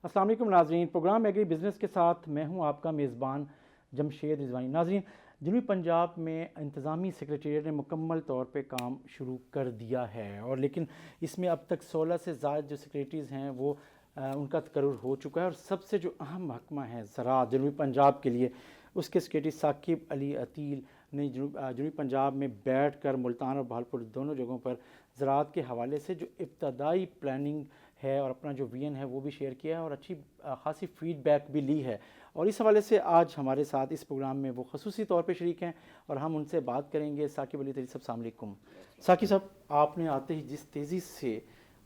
अस्सलाम वालेकुम नाज़रीन, प्रोग्राम एग्री बिज़नेस के साथ मैं हूं आपका मेज़बान जमशेद रिजवानी। नाज़रीन, जनूबी पंजाब में इंतज़ामी सेक्रेटेरिएट ने मुकम्मल तौर पे काम शुरू कर दिया है और लेकिन इसमें अब तक 16 से ज़ायद जो सेक्रेटरीज़ हैं वो उनका तकर्रुर हो चुका है और सबसे जो अहम महकमा है ज़राअत जनूबी पंजाब के लिए, उसके सेक्रेटरी साकिब अली अतील ने जनूबी पंजाब में बैठ कर मुल्तान और बहालपुर दोनों जगहों पर ज़राअत के हवाले से जो इब्तदाई प्लानिंग है और अपना जो विजन है वो भी शेयर किया है और अच्छी खासी फीडबैक भी ली है। और इस हवाले से आज हमारे साथ इस प्रोग्राम में वो खसूसी तौर पे शरीक हैं और हम उनसे बात करेंगे। साकिब अली अतील साहब, अस्सलाम वालेकुम। साकिब साहब, आपने आते ही जिस तेज़ी से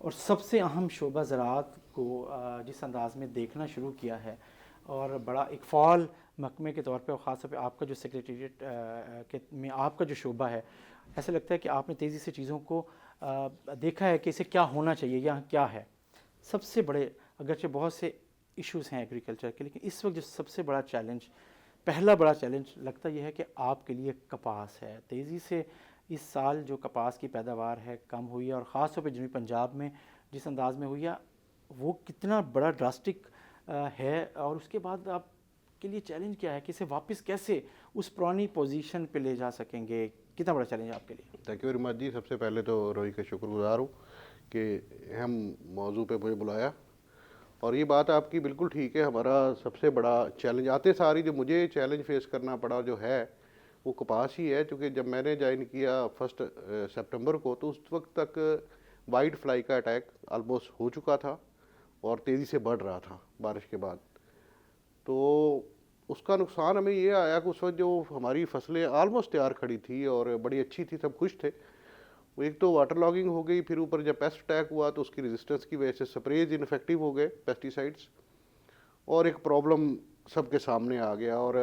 और सबसे अहम शोबा ज़राअत को जिस अंदाज़ में देखना शुरू किया है और बड़ा एक फ़ाल महकमे के तौर पे और ख़ास तौर पे आपका जो सेक्रेटेरिएट के में आपका जो शोबा है, ऐसा लगता है कि आपने तेज़ी से चीज़ों को देखा है कि इसे क्या होना चाहिए या क्या है। सबसे बड़े, अगरचे बहुत से इश्यूज़ हैं एग्रीकल्चर के, लेकिन इस वक्त जो सबसे बड़ा चैलेंज, पहला बड़ा चैलेंज लगता यह है कि आपके लिए कपास है। तेज़ी से इस साल जो कपास की पैदावार है कम हुई है और ख़ास तौर पे जनूबी पंजाब में जिस अंदाज़ में हुई है वो कितना बड़ा ड्रास्टिक है और उसके बाद आपके लिए चैलेंज क्या है कि इसे वापस कैसे उस पुरानी पोजीशन पे ले जा सकेंगे, कितना बड़ा चैलेंज है आपके लिए? थैंक यू वेरी मच जी। सबसे पहले तो रोही का शुक्रगुजार हूँ कि हम मौजू पे मुझे बुलाया और ये बात आपकी बिल्कुल ठीक है। हमारा सबसे बड़ा चैलेंज आते सारी जो मुझे चैलेंज फेस करना पड़ा जो है वो कपास ही है, क्योंकि जब मैंने ज्वाइन किया 1 सितंबर को तो उस वक्त तक वाइट फ्लाई का अटैक ऑलमोस्ट हो चुका था और तेज़ी से बढ़ रहा था बारिश के बाद। तो उसका नुकसान हमें ये आया कि उस वक्त जो हमारी फसलें ऑलमोस्ट तैयार खड़ी थी और बड़ी अच्छी थी, सब खुश थे, वो एक तो वाटर लॉगिंग हो गई, फिर ऊपर जब पेस्ट अटैक हुआ तो उसकी रेजिस्टेंस की वजह से स्प्रेज इनफेक्टिव हो गए पेस्टिसाइड्स और एक प्रॉब्लम सबके सामने आ गया और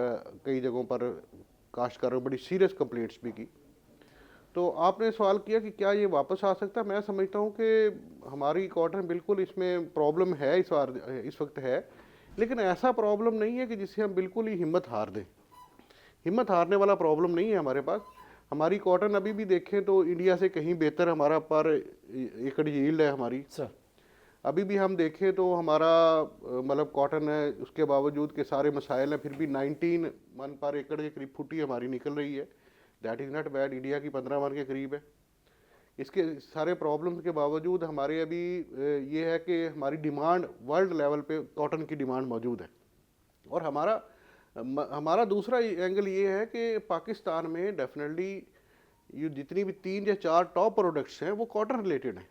कई जगहों पर काश्तकारों बड़ी सीरियस कंप्लेंट्स भी की। तो आपने सवाल किया कि क्या ये वापस आ सकता है। मैं समझता हूँ कि हमारी कॉटन बिल्कुल इसमें प्रॉब्लम है, इस वक्त है, लेकिन ऐसा प्रॉब्लम नहीं है कि जिससे हम बिल्कुल ही हिम्मत हार दें। हिम्मत हारने वाला प्रॉब्लम नहीं है हमारे पास। हमारी कॉटन अभी भी देखें तो इंडिया से कहीं बेहतर हमारा पर एकड़ यील्ड है हमारी। सर, अभी भी हम देखें तो हमारा मतलब कॉटन है, उसके बावजूद के सारे मसाइल हैं, फिर भी 19 मन पर एकड़ के करीब फुटी हमारी निकल रही है। That is not bad. India की 15 मन के करीब है। इसके सारे प्रॉब्लम्स के बावजूद हमारे अभी ये है कि हमारी डिमांड वर्ल्ड लेवल पे कॉटन की डिमांड मौजूद है। और हमारा दूसरा एंगल ये है कि पाकिस्तान में डेफिनेटली ये जितनी भी 3 या 4 टॉप प्रोडक्ट्स हैं वो कॉटन रिलेटेड हैं।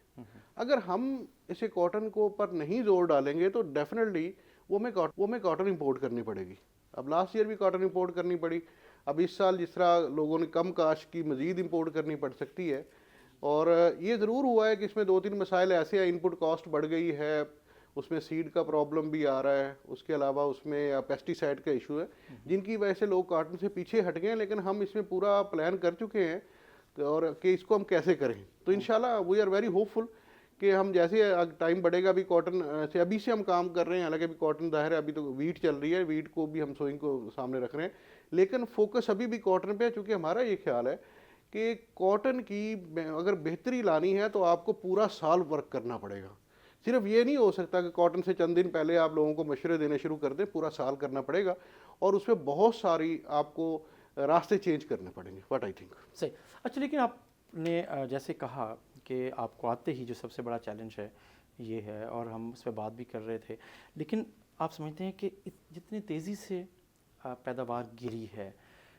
अगर हम इसे कॉटन को पर नहीं जोर डालेंगे तो डेफिनेटली वो में कॉटन इंपोर्ट करनी पड़ेगी। अब लास्ट ईयर भी कॉटन इंपोर्ट करनी पड़ी, अब इस साल जिस तरह लोगों ने कम काश की मज़ीद इंपोर्ट करनी पड़ सकती है। और ये ज़रूर हुआ है कि इसमें 2-3 मसाइल ऐसे हैं, इनपुट कॉस्ट बढ़ गई है, उसमें सीड का प्रॉब्लम भी आ रहा है, उसके अलावा उसमें पेस्टिसाइड का इशू है, जिनकी वजह से लोग कॉटन से पीछे हट गए हैं। लेकिन हम इसमें पूरा प्लान कर चुके हैं और कि इसको हम कैसे करें। तो इंशाल्लाह वी आर वेरी होपफुल कि हम जैसे टाइम बढ़ेगा, अभी कॉटन से अभी से हम काम कर रहे हैं। हालांकि अभी कॉटन जाहिर है, अभी तो वीट चल रही है, वीट को भी हम सोइंग को सामने रख रहे हैं, लेकिन फोकस अभी भी कॉटन पे है। चूँकि हमारा ये ख्याल है कि कॉटन की अगर बेहतरी लानी है तो आपको पूरा साल वर्क करना पड़ेगा। सिर्फ ये नहीं हो सकता कि कॉटन से चंद दिन पहले आप लोगों को मशवरे देने शुरू कर दें, पूरा साल करना पड़ेगा और उसमें बहुत सारी आपको रास्ते चेंज करने पड़ेंगे। What I think. सही। अच्छा, लेकिन आपने जैसे कहा कि आपको आते ही जो सबसे बड़ा चैलेंज है ये है और हम उस पर बात भी कर रहे थे, लेकिन आप समझते हैं कि जितनी तेज़ी से पैदावार गिरी है,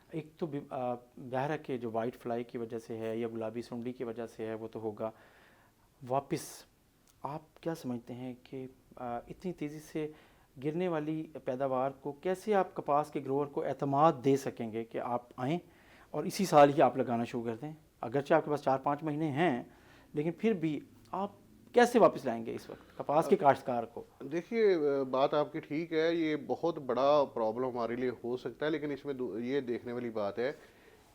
एक तो बहरा के जो वाइट फ्लाई की वजह से है या गुलाबी सुंडी की वजह से है, वो तो होगा वापस। आप क्या समझते हैं कि इतनी तेज़ी से गिरने वाली पैदावार को कैसे आप कपास के ग्रोअर को एतमाद दे सकेंगे कि आप आएँ और इसी साल ही आप लगाना शुरू कर दें? अगरचे आपके पास 4-5 महीने हैं, लेकिन फिर भी आप कैसे वापस लाएंगे इस वक्त कपास के काश्तकार को? देखिए, बात आपकी ठीक है, ये बहुत बड़ा प्रॉब्लम हमारे लिए हो सकता है, लेकिन इसमें ये देखने वाली बात है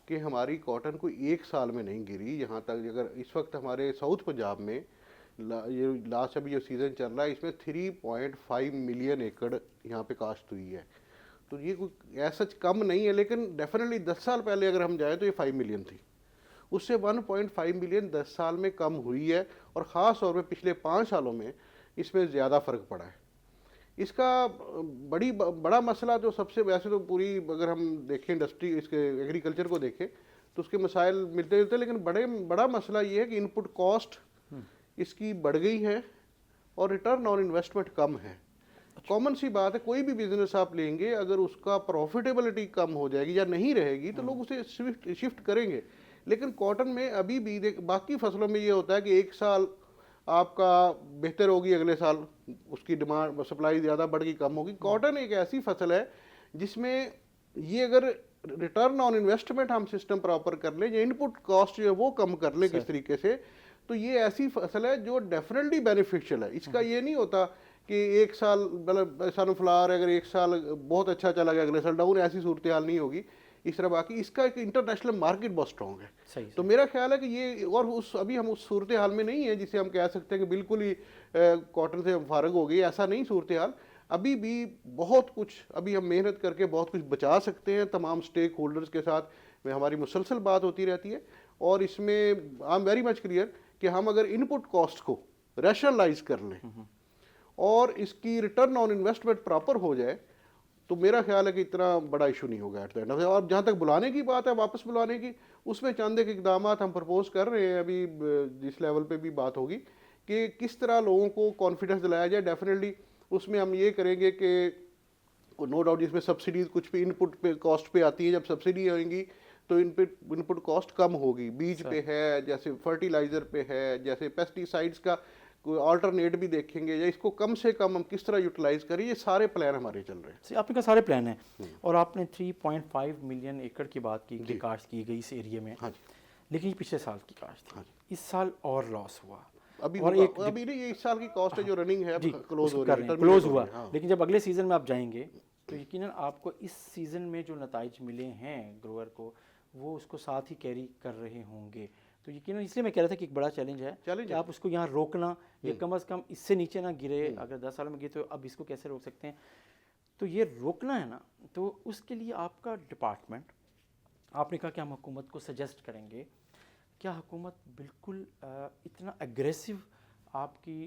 कि हमारी कॉटन कोई एक साल में नहीं गिरी। यहाँ तक अगर इस वक्त हमारे साउथ पंजाब में ये लास्ट अभी जो सीज़न चल रहा है, इसमें 3.5 मिलियन एकड़ यहाँ पे काश्त हुई है। तो ये कोई ऐसा कम नहीं है, लेकिन डेफिनेटली 10 साल पहले अगर हम जाए तो ये 5 मिलियन थी, उससे 1.5 मिलियन 10 साल में कम हुई है। और ख़ास तौर पे पिछले 5 सालों में इसमें ज़्यादा फ़र्क पड़ा है। इसका बड़ा मसला जो सबसे, वैसे तो पूरी अगर हम देखें इंडस्ट्री, इसके एग्रीकल्चर को देखें तो उसके मसाइल मिलते जुलते, लेकिन बड़ा मसला ये है कि इनपुट कॉस्ट इसकी बढ़ गई है और रिटर्न ऑन इन्वेस्टमेंट कम है। कॉमन सी बात है, कोई भी बिजनेस आप लेंगे अगर उसका प्रॉफिटेबिलिटी कम हो जाएगी या नहीं रहेगी तो लोग उसे शिफ्ट करेंगे। लेकिन कॉटन में अभी भी बाकी फसलों में ये होता है कि एक साल आपका बेहतर होगी, अगले साल उसकी डिमांड सप्लाई ज़्यादा बढ़ गई कम होगी। कॉटन एक ऐसी फसल है जिसमें ये अगर रिटर्न ऑन इन्वेस्टमेंट हम सिस्टम प्रॉपर कर लें या इनपुट कॉस्ट जो है वो कम कर लें किस तरीके से, तो ये ऐसी फसल है जो डेफिनेटली बेनिफिशियल है। इसका ये नहीं होता कि एक साल मतलब सनफ्लावर अगर एक साल बहुत अच्छा चला गया अगले साल डाउन, ऐसी सूरत हाल नहीं होगी इस तरह। बाकी इसका एक इंटरनेशनल मार्केट बहुत स्ट्रॉन्ग है। सही, तो मेरा ख्याल है कि ये, और उस अभी हम उस सूरत हाल में नहीं है जिसे हम कह सकते हैं कि बिल्कुल ही कॉटन से फारग हो गई, ऐसा नहीं सूरत हाल। अभी भी बहुत कुछ, अभी हम मेहनत करके बहुत कुछ बचा सकते हैं। तमाम स्टेक होल्डर्स के साथ में हमारी मुसलसल बात होती रहती है और इसमें I am very much clear कि हम अगर इनपुट कॉस्ट को रैशनलाइज कर लें और इसकी रिटर्न ऑन इन्वेस्टमेंट प्रॉपर हो जाए तो मेरा ख्याल है कि इतना बड़ा इशू नहीं होगा एट द एंड। और जहाँ तक बुलाने की बात है, वापस बुलाने की, उसमें चंद एक इकदाम हम प्रपोज कर रहे हैं। अभी जिस लेवल पे भी बात होगी कि किस तरह लोगों को कॉन्फिडेंस दिलाया जाए, डेफिनेटली उसमें हम ये करेंगे कि नो डाउट जिसमें सब्सिडीज कुछ भी इनपुट पे कॉस्ट पे आती है, जब सब्सिडी आएंगी तो इनपुट कॉस्ट कम होगी। बीज पे है, जैसे फर्टिलाइजर पे है, जैसे पेस्टिसाइड्स का कोई अल्टरनेट भी देखेंगे, या इसको कम से कम हम किस तरह यूटिलाइज करें। ये सारे प्लान हमारे चल रहे हैं। आपके पास सारे प्लान हैं और आपने 3.5 मिलियन एकड़ की बात की कि काश्त की गई इस एरिया में। हाँ जी। लेकिन ये पिछले साल की काश्त थी। हाँ इस साल और लॉस हुआ। अभी और अभी नहीं, ये इस साल की कॉस्ट है जो रनिंग है क्लोज हो रही है, क्लोज हुआ। लेकिन जब अगले सीजन में आप जाएंगे तो यकीनन आपको इस सीजन में जो नताइज मिले हैं ग्रोअर को, वो उसको साथ ही कैरी कर रहे होंगे। तो यकीनन इसलिए मैं कह रहा था कि एक बड़ा चैलेंज है कि आप उसको यहाँ रोकना, ये कम से कम इससे नीचे ना गिरे। अगर 10 साल में गिरे तो अब इसको कैसे रोक सकते हैं, तो ये रोकना है ना। तो उसके लिए आपका डिपार्टमेंट, आपने कहा कि हम हुकूमत को सजेस्ट करेंगे, क्या हुकूमत बिल्कुल इतना एग्रेसिव आपकी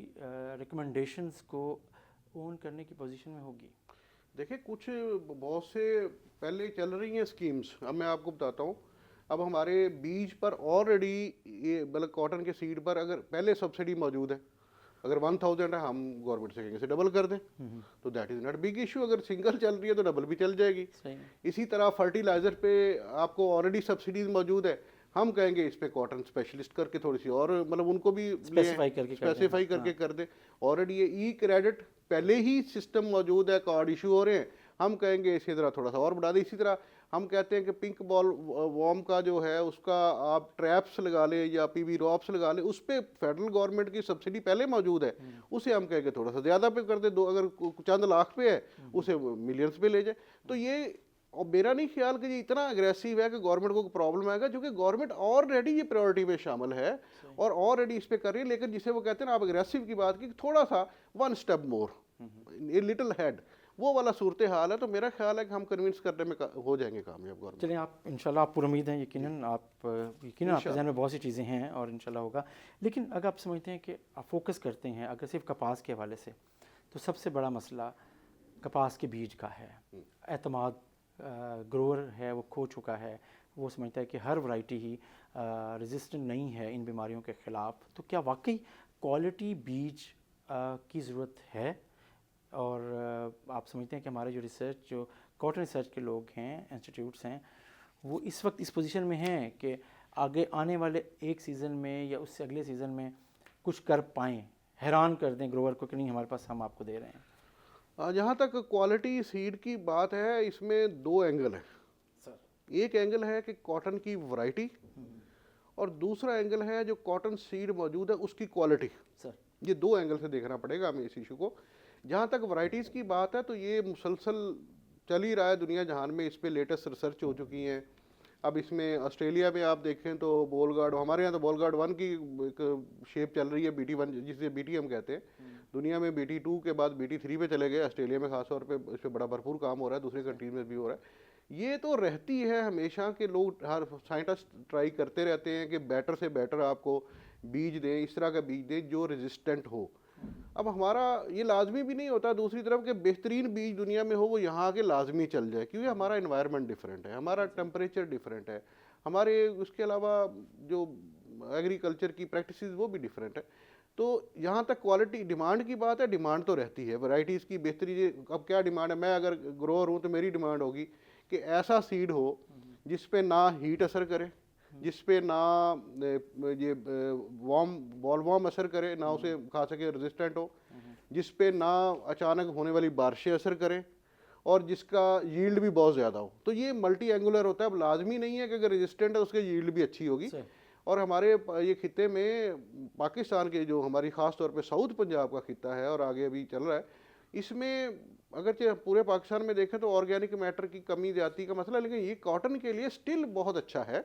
रिकमेंडेशंस को ओन करने की पोजीशन में होगी? देखिए, कुछ बहुत से पहले चल रही हैं स्कीम्स। अब मैं आपको बताता हूँ, अब हमारे बीज पर ऑलरेडी ये मतलब कॉटन के सीड पर अगर पहले सब्सिडी मौजूद है, अगर 1000 है हम गवर्नमेंट से कहेंगे से डबल कर दें तो that is not big issue. अगर सिंगल चल रही है तो डबल भी चल जाएगी। इसी तरह फर्टिलाइज़र पे आपको ऑलरेडी सब्सिडीज मौजूद है, हम कहेंगे इस पे कॉटन स्पेशलिस्ट करके थोड़ी सी और मतलब उनको भी स्पेसिफाई करके कर दे। ऑलरेडी ये ई क्रेडिट पहले ही सिस्टम मौजूद है, कार्ड इशू हो रहे हैं, हम कहेंगे इसी तरह थोड़ा सा और बढ़ा दें। इसी तरह हम कहते हैं कि पिंक बॉल वॉर्म का जो है उसका आप ट्रैप्स लगा लें या पीवी रॉप्स लगा लें, उस पर फेडरल गवर्नमेंट की सब्सिडी पहले मौजूद है, उसे हम कहेंगे थोड़ा सा ज़्यादा पे कर दे। दो अगर चंद लाख पे है उसे मिलियंस पे ले जाए। तो ये, और मेरा नहीं ख्याल कि ये इतना अग्रेसिव है कि गवर्नमेंट को प्रॉब्लम आएगा, क्योंकि गवर्नमेंट ऑलरेडी ये प्रायोरिटी में शामिल है और ऑलरेडी इस पर कर रही है। लेकिन जिसे वो कहते हैं ना, आप अग्रेसिव की बात की, थोड़ा सा one step more, a little head, वो वाला सूरत हाल है। तो मेरा ख्याल है कि हम कन्विंस करने में हो जाएंगे कामयाब गवर्नमेंट। चलिए, आप इंशाल्लाह, आप पूरी उम्मीद है, यकीनन आपके जहन में बहुत सी चीज़ें हैं और इंशाल्लाह होगा। लेकिन अगर आप समझते हैं कि आप फोकस करते हैं अगर सिर्फ कपास के हवाले से, तो सबसे बड़ा मसला कपास के बीज का है। एतमाद ग्रोअर है वो खो चुका है, वो समझता है कि हर वैरायटी ही रेजिस्टेंट नहीं है इन बीमारियों के ख़िलाफ़। तो क्या वाकई क्वालिटी बीज की ज़रूरत है? और आप समझते हैं कि हमारे जो रिसर्च, जो कॉटन रिसर्च के लोग हैं, इंस्टीट्यूट्स हैं, वो इस वक्त इस पोजीशन में हैं कि आगे आने वाले एक सीज़न में या उससे अगले सीज़न में कुछ कर पाएँ, हैरान कर दें ग्रोअर को कि नहीं हमारे पास, हम आपको दे रहे हैं? जहाँ तक क्वालिटी सीड की बात है, इसमें दो एंगल है सर। एक एंगल है कि कॉटन की वैरायटी और दूसरा एंगल है जो कॉटन सीड मौजूद है उसकी क्वालिटी सर। ये दो एंगल से देखना पड़ेगा हमें इस इशू को। जहाँ तक वैरायटीज़ की बात है तो ये मुसलसल चल ही रहा है दुनिया जहान में, इस पर लेटेस्ट रिसर्च हो चुकी हैं। अब इसमें ऑस्ट्रेलिया में आप देखें तो बोल गार्ड, हमारे यहाँ तो बोल गार्ड 1 की एक शेप चल रही है, BT1 जिसे BT हम कहते हैं। दुनिया में BT2 के बाद BT3 पे चले गए। ऑस्ट्रेलिया में खासतौर पे इस पर बड़ा भरपूर काम हो रहा है, दूसरी कंट्रीज में भी हो रहा है। ये तो रहती है हमेशा के लोग, हर साइंटिस्ट ट्राई करते रहते हैं कि बेटर से बेटर आपको बीज दें, इस तरह का बीज दें जो रेजिस्टेंट हो। अब हमारा ये लाजमी भी नहीं होता दूसरी तरफ कि बेहतरीन बीज दुनिया में हो वो यहाँ आके लाजमी चल जाए, क्योंकि हमारा इन्वायरमेंट डिफरेंट है, हमारा टेम्परेचर डिफरेंट है, हमारे उसके अलावा जो एग्रीकल्चर की प्रैक्टिसेस वो भी डिफरेंट है। तो यहाँ तक क्वालिटी डिमांड की बात है, डिमांड तो रहती है वैरायटीज़ की बेहतरी। अब क्या डिमांड है, मैं अगर ग्रोअर हूँ तो मेरी डिमांड होगी कि ऐसा सीड हो जिस पे ना हीट असर करे, जिस पे ना ये वार्म बॉल वार्म असर करे, ना उसे खा सके रेजिस्टेंट हो, जिस पे ना अचानक होने वाली बारिशें असर करें, और जिसका यील्ड भी बहुत ज़्यादा हो। तो ये मल्टी एंगुलर होता है। अब लाजमी नहीं है कि अगर रेजिस्टेंट है उसकी यील्ड भी अच्छी होगी। और हमारे ये खिते में पाकिस्तान के जो हमारी ख़ास तौर पे साउथ पंजाब का खिता है और आगे अभी चल रहा है, इसमें अगर पूरे पाकिस्तान में देखें तो ऑर्गेनिक मैटर की कमी ज़्यादा का मसला, लेकिन ये कॉटन के लिए स्टिल बहुत अच्छा है,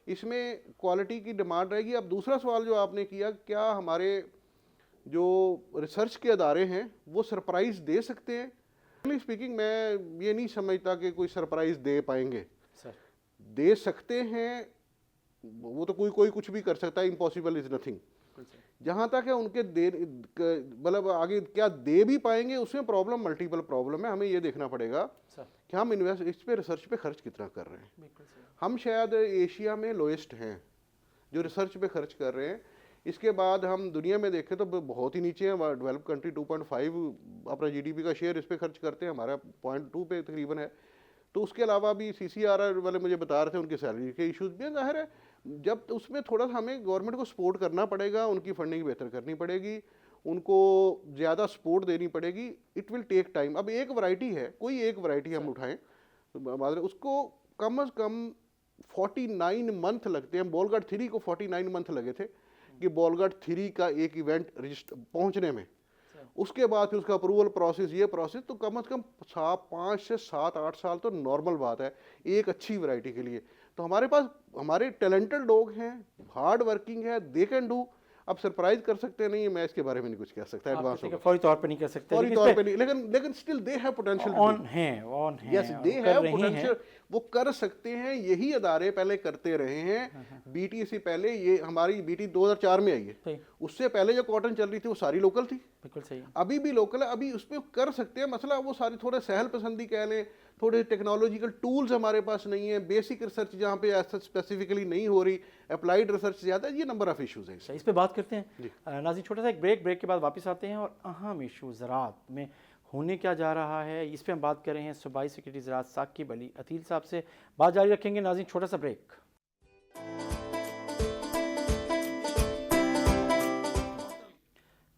इसमें क्वालिटी की डिमांड रहेगी। अब दूसरा सवाल जो आपने किया, क्या हमारे जो रिसर्च के अदारे हैं वो सरप्राइज़ दे सकते हैं? स्पीकिंग मैं ये नहीं समझता कि कोई सरप्राइज़ दे पाएंगे। दे सकते हैं, वो तो कोई कुछ भी कर सकता है, इम्पॉसिबल इज़ नथिंग। जहाँ तक है उनके दे मतलब आगे क्या दे भी पाएंगे उसमें प्रॉब्लम, मल्टीपल प्रॉब्लम है। हमें ये देखना पड़ेगा कि हम इन्वेस्ट इस पे रिसर्च पे खर्च कितना कर रहे हैं। हम शायद एशिया में लोएस्ट हैं जो रिसर्च पे खर्च कर रहे हैं। इसके बाद हम दुनिया में देखें तो बहुत ही नीचे हैं। डेवलप कंट्री 2.5 अपना जीडीपी का शेयर इस पे खर्च करते हैं, हमारा 0.2 पे तकरीबन है। तो उसके अलावा भी CCRR वाले मुझे बता रहे थे उनके सैलरी के इश्यूज भी हैं। जाहिर है जब उसमें थोड़ा सा हमें गवर्नमेंट को सपोर्ट करना पड़ेगा, उनकी फंडिंग बेहतर करनी पड़ेगी, उनको ज़्यादा सपोर्ट देनी पड़ेगी। It will take time. अब एक वैरायटी है, कोई एक वैरायटी हम उठाएं उसको कम से कम 49 मंथ लगते हैं। बॉलगार्ड 3 को 49 मंथ लगे थे कि बॉलगार्ड 3 का एक इवेंट रजिस्टर पहुंचने में। उसके बाद फिर उसका अप्रूवल प्रोसेस, ये प्रोसेस तो कम से कम 5 से 7-8 साल तो नॉर्मल बात है एक अच्छी वैरायटी के लिए। तो हमारे पास हमारे टैलेंटेड लोग हैं, हार्ड वर्किंग है, दे कैन डू। अब सरप्राइज कर सकते नहीं, मैं इसके बारे में नहीं कुछ कह सकता एडवांस होगा, फौरी तौर पे नहीं कर सकते, फौरी तौर पे नहीं, लेकिन still they have potential, on है यस दे हैव पोटेंशियल, वो कर सकते हैं। यही अदारे पहले करते रहे हैं। बीटी से पहले, ये हमारी बीटी 2004 में आई है, उससे पहले जो कॉटन चल रही थी वो सारी लोकल थी। बिल्कुल सही, अभी भी लोकल है, अभी उसमें कर सकते हैं। मसला वो सारी थोड़े सहल पसंदी कह लें, थोड़े टेक्नोलॉजिकल टूल्स हमारे पास नहीं है, बेसिक रिसर्च जहाँ पे ऐसा स्पेसिफिकली नहीं हो रही, अप्लाइड रिसर्च ज़्यादा, ये नंबर ऑफ इश्यूज हैं। इस पे बात करते हैं नाज़रीन, छोटा सा एक ब्रेक के बाद वापस आते हैं और अहम इशू ज़राअत में होने क्या जा रहा है, इस पे हम बात कर रहे हैं सूबाई सेक्रेटरी ज़राअत साकिब अली अतील साहब से। बात जारी रखेंगे नाज़रीन, छोटा सा ब्रेक।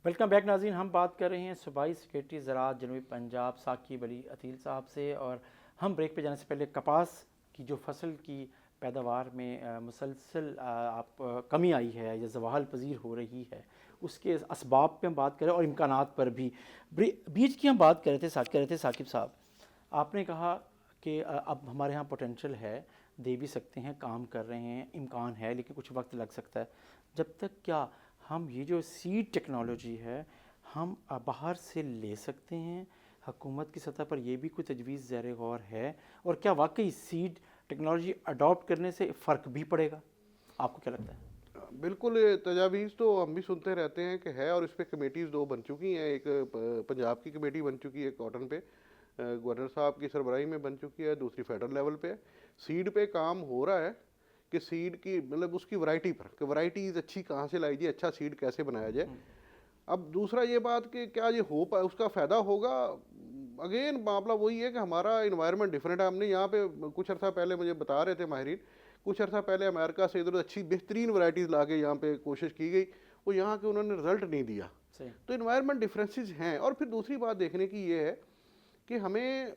वेलकम बैक नाज़रीन, हम बात कर रहे हैं सूबाई सेक्रेटरी ज़राअत जनूबी पंजाब साकिब अली अतील साहब से। और हम ब्रेक पे जाने से पहले कपास की जो फसल की पैदावार में मुसलसल आप कमी आई है या ज़वाल पजीर हो रही है, उसके असबाब पे हम बात करें और इम्कानात पर भी। बीज की हम बात कर रहे थे साकिब साहब, आपने कहा कि अब हमारे यहाँ पोटेंशियल है, दे भी सकते हैं, काम कर रहे हैं, इम्कान है, लेकिन कुछ वक्त लग सकता है। जब तक क्या हम ये जो सीड टेक्नोलॉजी है हम बाहर से ले सकते हैं? हुकूमत की सतह पर यह भी कोई तजवीज़ ज़ेर गौर है? और क्या वाकई सीड टेक्नोलॉजी अडॉप्ट करने से फ़र्क भी पड़ेगा? आपको क्या लगता है? बिल्कुल, तजावीज़ तो हम भी सुनते रहते हैं कि है, और इस पर कमेटीज़ 2 बन चुकी हैं। एक पंजाब की कमेटी बन चुकी है कॉटन पे, गवर्नर साहब की सरबराही में बन चुकी है, दूसरी फेडरल लेवल पे। सीड पे काम हो रहा है कि सीड की मतलब उसकी वैरायटी पर, कि वैरायटीज़ अच्छी कहाँ से लाई जाए, अच्छा सीड कैसे बनाया जाए। अब दूसरा ये बात कि क्या ये हो पाए, उसका फ़ायदा होगा। अगेन मामला वही है कि हमारा इन्वायरमेंट डिफरेंट है। हमने यहाँ पे कुछ अर्सा पहले मुझे बता रहे थे माहिरीन, कुछ अर्सा पहले अमेरिका से इधर अच्छी बेहतरीन वैरायटीज़ ला के यहाँ पे कोशिश की गई, वो यहाँ के उन्होंने रिजल्ट नहीं दिया। तो इन्वायरमेंट डिफरेंसेस हैं। और फिर दूसरी बात देखने की ये है कि हमें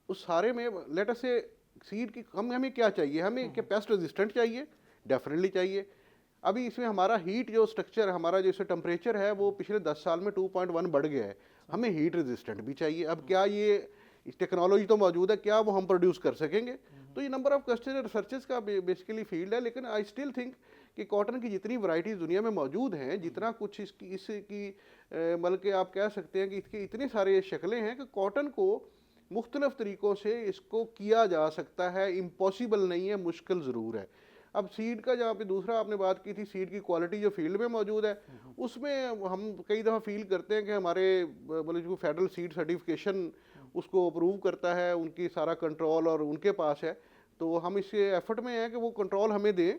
उस सारे में लेट अस से सीड की हमें क्या चाहिए, हमें क्या पेस्ट रेजिस्टेंट चाहिए, डेफिनेटली चाहिए। अभी इसमें हमारा हीट जो स्ट्रक्चर, हमारा जो इसमें टेम्परेचर है वो पिछले 10 साल में 2.1 बढ़ गया है, हमें हीट रेजिस्टेंट भी चाहिए। अब क्या ये टेक्नोलॉजी तो मौजूद है, क्या वो हम प्रोड्यूस कर सकेंगे? तो ये नंबर ऑफ क्वेश्चन रिसर्चेस का बेसिकली फील्ड है। लेकिन आई स्टिल थिंक कि कॉटन की जितनी वैरायटीज़ दुनिया में मौजूद हैं, जितना कुछ इसकी मतलब कि आप कह सकते हैं कि इसकी इतनी सारे शक्लें हैं कि कॉटन को मुख्तलिफ तरीक़ों से इसको किया जा सकता है। इम्पॉसिबल नहीं है, मुश्किल ज़रूर है। अब सीड का जहाँ पे दूसरा आपने बात की थी, सीड की क्वालिटी जो फील्ड में मौजूद है, उसमें हम कई दफ़ा फील करते हैं कि हमारे बोले जो फेडरल सीड सर्टिफिकेशन उसको अप्रूव करता है, उनकी सारा कंट्रोल और उनके पास है, तो हम इस एफर्ट में हैं कि वो कंट्रोल हमें दें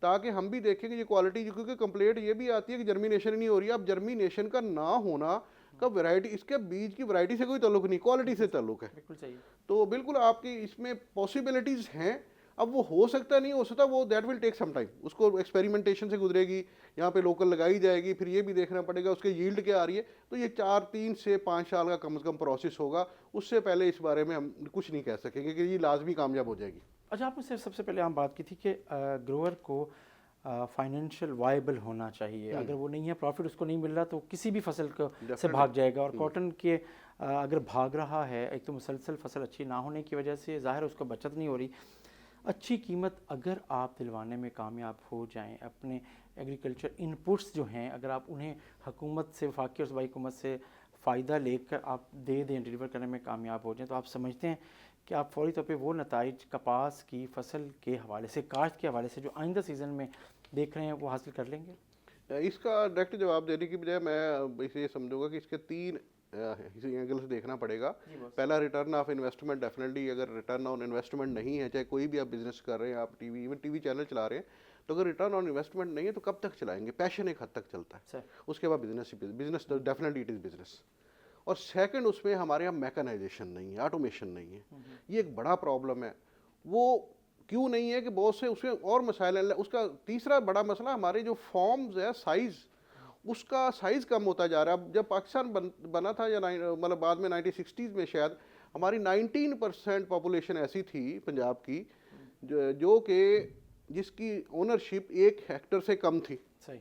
ताकि हम भी देखें कि ये क्वालिटी, क्योंकि कंप्लेंट ये भी आती है कि जर्मिनेशन ही नहीं हो रही है। अब जर्मिनेशन का ना होना का वैरायटी, इसके बीज की वैरायटी से कोई ताल्लुक नहीं, क्वालिटी से ताल्लुक है। बिल्कुल सही। तो बिल्कुल आपकी इसमें पॉसिबिलिटीज़ हैं। अब वो हो सकता नहीं हो सकता, वो that will take some time, उसको एक्सपेरिमेंटेशन से गुजरेगी, यहाँ पे लोकल लगाई जाएगी, फिर ये भी देखना पड़ेगा उसके यील्ड क्या आ रही है। तो ये 3 से 5 साल का कम से कम प्रोसेस होगा, उससे पहले इस बारे में हम कुछ नहीं कह सकेंगे कि ये लाजमी कामयाब हो जाएगी। अच्छा, आपने सिर्फ सबसे पहले हम बात की थी कि ग्रोअर को फाइनेंशियल वायबल होना चाहिए। अगर वो नहीं है, प्रॉफिट उसको नहीं मिल रहा, तो किसी भी फसल को से भाग जाएगा। और कॉटन के अगर भाग रहा है, एक तो मुसलसल फसल अच्छी ना होने की वजह से ज़ाहिर उसको बचत नहीं हो रही। अच्छी कीमत अगर आप दिलवाने में कामयाब हो जाएं, अपने एग्रीकल्चर इनपुट्स जो हैं अगर आप उन्हें हुकूमत से, वफाकी और सूबाई हुकूमत से फ़ायदा लेकर आप दे दें, डिलीवर करने में कामयाब हो जाएं, तो आप समझते हैं कि आप फौरी तौर पे वो नताइज कपास की फसल के हवाले से, काश्त के हवाले से जो आइंदा सीज़न में देख रहे हैं, वो हासिल कर लेंगे? इसका डायरेक्ट जवाब देने की बजाय मैं इसे समझूंगा कि इसके 3 एंगल से देखना पड़ेगा। पहला, रिटर्न ऑफ इन्वेस्टमेंट। डेफिनेटली अगर रिटर्न ऑन इन्वेस्टमेंट नहीं है, चाहे कोई भी आप बिजनेस कर रहे हैं, आप टीवी चैनल चला रहे हैं, तो अगर रिटर्न ऑन इन्वेस्टमेंट नहीं है तो कब तक चलाएंगे? पैशन एक हद तक चलता है, उसके बाद business definitely it is business. और सेकंड, उसमें हमारे यहाँ मैकेनाइजेशन नहीं है, ऑटोमेशन नहीं है, ये एक बड़ा प्रॉब्लम है। वो क्यों नहीं है कि बहुत से उसमें और मसाइल हैं। उसका तीसरा बड़ा मसला, हमारे जो फॉर्म्स है, साइज़, उसका साइज़ कम होता जा रहा है। अब जब पाकिस्तान बना था, या मतलब बाद में 1960s में शायद, हमारी 19% पॉपुलेशन ऐसी थी पंजाब की जो कि जिसकी ओनरशिप 1 हेक्टर से कम थी। सही।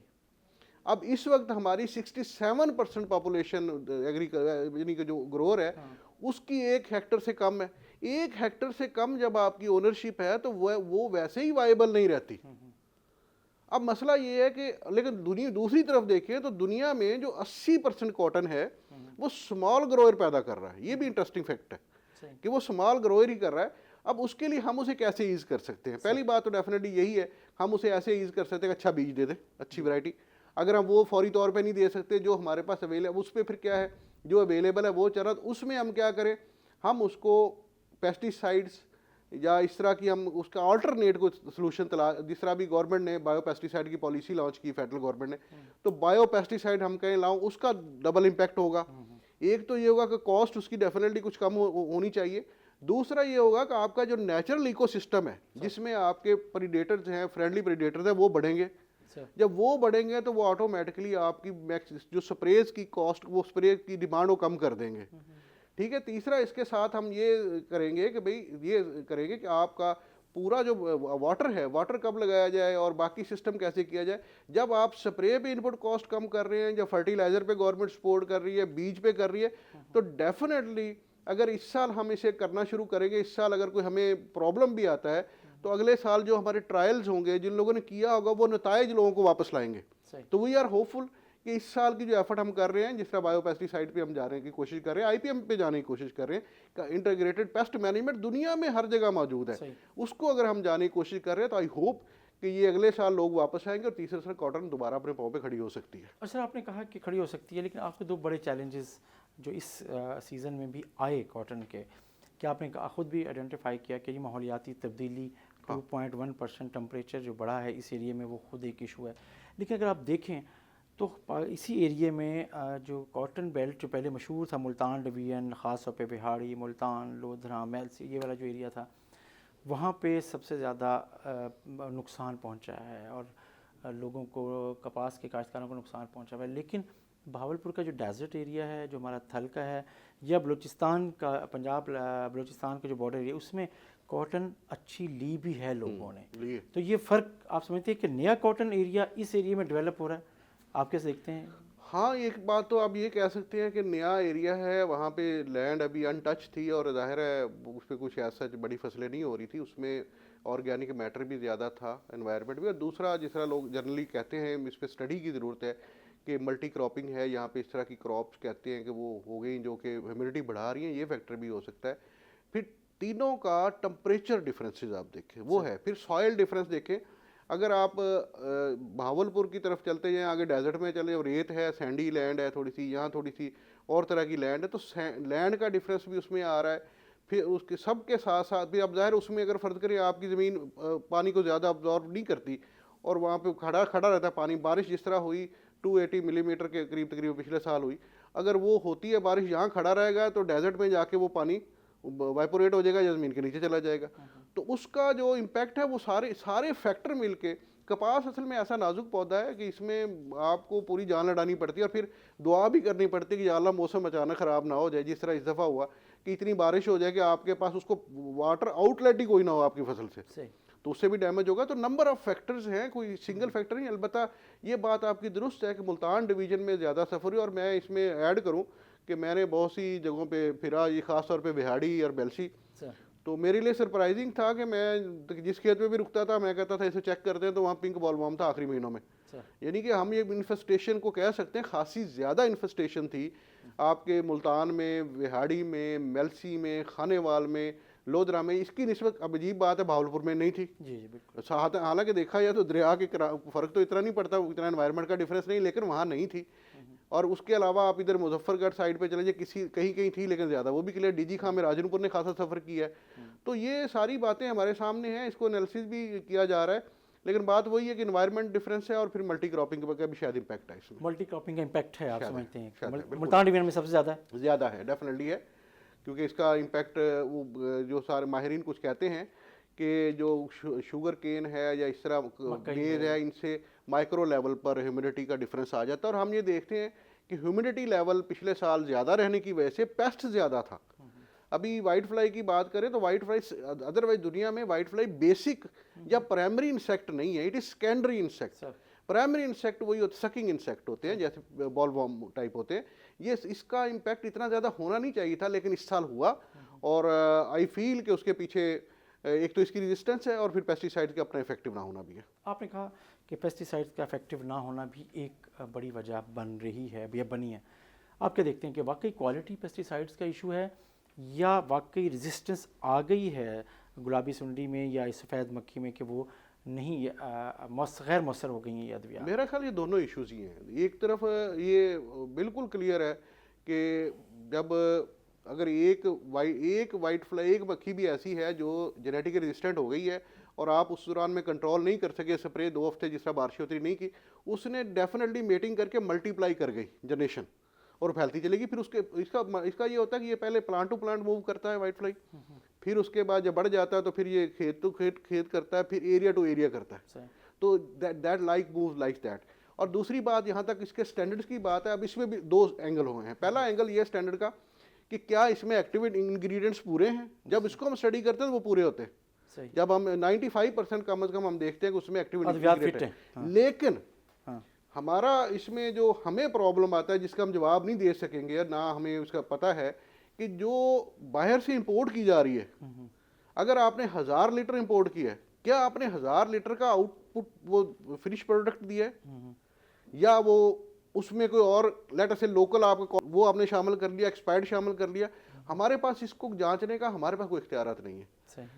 अब इस वक्त हमारी 67% पॉपुलेशन यानी कि जो ग्रोअर है, उसकी 1 हेक्टर से कम है। 1 हेक्टर से कम जब आपकी ओनरशिप है तो वो वैसे ही वायबल नहीं रहती। अब मसला ये है कि लेकिन दूसरी तरफ देखिए तो दुनिया में जो 80% कॉटन है वो स्मॉल ग्रोअर पैदा कर रहा है। ये भी इंटरेस्टिंग फैक्ट है कि वो स्मॉल ग्रोअर ही कर रहा है। अब उसके लिए हम उसे कैसे ईज कर सकते हैं? पहली बात तो डेफिनेटली यही है, हम उसे ऐसे ईज कर सकते हैं कि अच्छा बीज दे दे, अच्छी वैरायटी। अगर हम वो फौरी तौर पे नहीं दे सकते, जो हमारे पास अवेलेबल, उस पर फिर क्या है, जो अवेलेबल है वो चल रहा, उसमें हम क्या करें, हम उसको पेस्टिसाइड्स या इस तरह की हम उसका अल्टरनेट को सोल्यूशन जिस तरह भी गवर्नमेंट ने बायो पेस्टिसाइड की पॉलिसी लॉन्च की, फेडरल गवर्नमेंट ने, तो बायो पेस्टिसाइड हम कहीं लाओ, उसका डबल इम्पैक्ट होगा। एक तो ये होगा कि कॉस्ट उसकी डेफिनेटली कुछ कम होनी चाहिए। दूसरा ये होगा कि आपका जो नेचुरल इकोसिस्टम है, जिसमें आपके प्रीडेटर्स हैं, फ्रेंडली प्रीडेटर्स हैं, वो बढ़ेंगे। जब वो बढ़ेंगे तो वो ऑटोमेटिकली आपकी जो स्प्रेज की कॉस्ट, वो स्प्रे की डिमांड वो कम कर देंगे। ठीक है। तीसरा, इसके साथ हम ये करेंगे कि भाई ये करेंगे कि आपका पूरा जो वाटर है, वाटर कब लगाया जाए और बाकी सिस्टम कैसे किया जाए। जब आप स्प्रे पे इनपुट कॉस्ट कम कर रहे हैं, जब फर्टिलाइजर पे गवर्नमेंट सपोर्ट कर रही है, बीज पे कर रही है, तो डेफिनेटली अगर इस साल हम इसे करना शुरू करेंगे, इस साल अगर कोई हमें प्रॉब्लम भी आता है, तो अगले साल जो हमारे ट्रायल्स होंगे, जिन लोगों ने किया होगा, वो नताइज लोगों को वापस लाएंगे। तो वी आर होपफुल कि इस साल की जो एफर्ट हम कर रहे हैं, जिस तरह बायो पेस्टिसाइड पे हम जाने की कोशिश कर रहे हैं, आईपीएम पे जाने की कोशिश कर रहे हैं, इंटीग्रेटेड पेस्ट मैनेजमेंट दुनिया में हर जगह मौजूद है, उसको अगर हम जाने की कोशिश कर रहे हैं, तो आई होप कि ये अगले साल लोग वापस आएंगे और तीसरे साल कॉटन दोबारा अपने पाँव पे खड़ी हो सकती है। और सर, आपने कहा कि खड़ी हो सकती है, लेकिन आपके 2 बड़े चैलेंजेस जो इस सीज़न में भी आए कॉटन के, क्या आपने खुद भी आइडेंटिफाई किया कि ये माहौलियाती तब्दीली, 2.1% टेम्परेचर जो बढ़ा है इस एरिया में, वो खुद एक इशू है। लेकिन अगर आप देखें तो इसी एरिया में जो कॉटन बेल्ट जो पहले मशहूर था, मुल्तान डिवीजन, ख़ास तौर पे बिहाड़ी, मुल्तान, लोधरा, मेलसी, ये वाला जो एरिया था, वहाँ पे सबसे ज़्यादा नुकसान पहुँचा है और लोगों को, कपास के काश्तकारों को नुकसान पहुँचा है। लेकिन भावलपुर का जो डेजर्ट एरिया है, जो हमारा थल का है, या बलूचिस्तान का, पंजाब बलूचिस्तान का जो बॉर्डर एरिया, उसमें कॉटन अच्छी ली भी है लोगों ने। तो ये फ़र्क आप समझते हैं कि नया कॉटन एरिया इस एरिया में डेवलप हो रहा है, आप कैसे देखते हैं? हाँ, एक बात तो आप ये कह सकते हैं कि नया एरिया है, वहाँ पे लैंड अभी अनटच थी और जाहिर है उस पर कुछ ऐसा बड़ी फसलें नहीं हो रही थी, उसमें ऑर्गेनिक मैटर भी ज़्यादा था, एनवायरनमेंट भी। और दूसरा, जिस तरह लोग जनरली कहते हैं, इस पर स्टडी की ज़रूरत है कि मल्टी क्रॉपिंग है यहाँ पे, इस तरह की क्रॉप्स कहते हैं कि वो हो गई जो कि ह्यूमिडिटी बढ़ा रही हैं, ये फैक्टर भी हो सकता है। फिर तीनों का टेम्परेचर डिफरेंसेस आप देखें, वो है। फिर सॉइल डिफरेंस देखें अगर आप भावलपुर की तरफ चलते जाएं, आगे डेजर्ट में चले और रेत है, सैंडी लैंड है थोड़ी सी, यहाँ थोड़ी सी और तरह की लैंड है, तो लैंड का डिफरेंस भी उसमें आ रहा है। फिर उसके सब के साथ साथ भी अब ज़ाहिर उसमें अगर फ़र्ज़ करें आपकी ज़मीन पानी को ज़्यादा अब्जॉर्ब नहीं करती और वहाँ पे खड़ा खड़ा रहता है पानी, बारिश जिस तरह हुई 280 मिलीमीटर के करीब तकरीब पिछले साल हुई, अगर वो होती है बारिश यहाँ खड़ा रहेगा तो डेजर्ट में जाके वो पानी वाइपोरेट हो जाएगा या ज़मीन के नीचे चला जाएगा। तो उसका जो इम्पैक्ट है वो सारे सारे फैक्टर मिलके, कपास असल में ऐसा नाजुक पौधा है कि इसमें आपको पूरी जान लड़ानी पड़ती है और फिर दुआ भी करनी पड़ती है कि या अल्लाह मौसम अचानक ख़राब ना हो जाए, जिस तरह इस दफ़ा हुआ कि इतनी बारिश हो जाए कि आपके पास उसको वाटर आउटलेट ही कोई ना हो आपकी फसल से, तो उससे भी डैमेज होगा। तो नंबर ऑफ फैक्टर्स हैं, कोई सिंगल फैक्टर नहीं। अलबत्ता ये बात आपकी दुरुस्त है कि मुल्तान डिवीज़न में ज़्यादा सफ़र हुई, और मैं इसमें ऐड करूँ कि मैंने बहुत सी जगहों पे फिरा, ये ख़ास तौर पे बिहाड़ी और बेलसी, तो मेरे लिए सरप्राइजिंग था कि मैं जिस खेत में भी रुकता था मैं कहता था इसे चेक करते हैं, तो वहाँ पिंक बॉलवर्म था आखिरी महीनों में। यानी कि हम ये इन्फेस्टेशन को कह सकते हैं, खासी ज़्यादा इन्फेस्टेशन थी आपके मुल्तान में, बिहाड़ी में, मेलसी में, खानेवाल में, लोधरा में। इसकी निस्बत अब अजीब बात है भावलपुर में नहीं थी। जी जी बिल्कुल। हालांकि देखा जाए तो दरिया के फ़र्क तो इतना नहीं पड़ता, इतना एनवायरनमेंट का डिफरेंस नहीं, लेकिन वहाँ नहीं थी। और उसके अलावा आप इधर मुजफ्फरगढ़ साइड पे चले जाए, कहीं कहीं थी लेकिन ज़्यादा वो भी क्लियर। डीजी खां में राजनपुर ने खासा सफ़र किया है। तो ये सारी बातें हमारे सामने हैं, इसको एनालिसिस भी किया जा रहा है, लेकिन बात वही है कि एनवायरनमेंट डिफरेंस है और फिर मल्टी क्रॉपिंग का भी शायद इम्पैक्ट है इसमें। मल्टी क्रॉपिंग का इम्पैक्ट है, आप समझते हैं बिल्कुल। मुल्तान डिवीजन में सबसे ज़्यादा है, डेफिनेटली है, क्योंकि इसका इम्पैक्ट वो जो सारे माहिरीन कुछ कहते हैं कि जो शुगर केन है या इस तरह मेज है, इनसे माइक्रो लेवल पर ह्यूमिडिटी का डिफरेंस आ जाता है। और हम ये देखते हैं कि ह्यूमिडिटी लेवल पिछले साल ज़्यादा रहने की वजह से पेस्ट ज़्यादा था। अभी वाइट फ्लाई की बात करें तो वाइट फ्लाई अदरवाइज दुनिया में वाइट फ्लाई बेसिक या प्राइमरी इंसेक्ट नहीं है, it is secondary insect. Primary insect वही होते सकिंग इंसेक्ट होते हैं, जैसे बॉलवर्म टाइप होते हैं। ये इसका इम्पैक्ट इतना ज़्यादा होना नहीं चाहिए था, लेकिन इस साल हुआ। और आई फील कि उसके पीछे एक तो इसकी रेजिस्टेंस है और फिर पेस्टिसाइड का अपना इफेक्टिव ना होना भी है। आपने कहा कि पेस्टिसाइड्स का इफेक्टिव ना होना भी एक बड़ी वजह बन रही है या बनी है। आप क्या देखते हैं कि वाकई क्वालिटी पेस्टिसाइड्स का इशू है या वाकई रेजिस्टेंस आ गई है गुलाबी सुंडी में या सफ़ेद मक्खी में कि वो नहीं गैर मौसर हो गई हैं ये अद्वियात? मेरा ख्याल ये दोनों इश्यूज ही हैं। एक तरफ ये बिल्कुल क्लियर है कि जब अगर एक वाइट फ्लाई, एक मक्खी भी ऐसी है जो जेनेटिकली रेजिस्टेंट हो गई है और आप उस दौरान में कंट्रोल नहीं कर सके, स्प्रे 2 हफ्ते जिस तरह बारिश होती नहीं की, उसने डेफिनेटली मेटिंग करके मल्टीप्लाई कर गई जनरेशन और फैलती चलेगी। फिर उसके इसका ये होता है कि ये पहले प्लांट टू प्लांट मूव करता है वाइट फ्लाई, फिर उसके बाद जब बढ़ जाता है तो फिर ये खेत टू खेत करता है, फिर एरिया टू एरिया करता है। तो that like move like that. और दूसरी बात, यहाँ तक इसके स्टैंडर्ड्स की बात है, अब इसमें भी 2 एंगल हुए हैं। पहला एंगल ये स्टैंडर्ड का कि क्या इसमें एक्टिव इंग्रेडिएंट्स पूरे हैं। जब इसको हम स्टडी करते हैं तो वो पूरे होते हैं। जब हम 95% कम से कम हम देखते हैं कि उसमें एक्टिव इंग्रेडिएंट है। लेकिन हमारा इसमें जो हमें प्रॉब्लम आता है, जिसका हम जवाब नहीं दे सकेंगे, ना हमें उसका पता है कि जो बाहर से इंपोर्ट की जा रही है, अगर आपने 1000 लीटर इंपोर्ट किया है, क्या आपने 1000 लीटर का आउटपुट वो फिनिश प्रोडक्ट दिया है, या वो उसमें कोई और लेटर से लोकल आपका वो आपने शामिल कर लिया, एक्सपायर्ड शामिल कर लिया। हमारे पास इसको जांचने का हमारे पास कोई इख्तियारात नहीं है।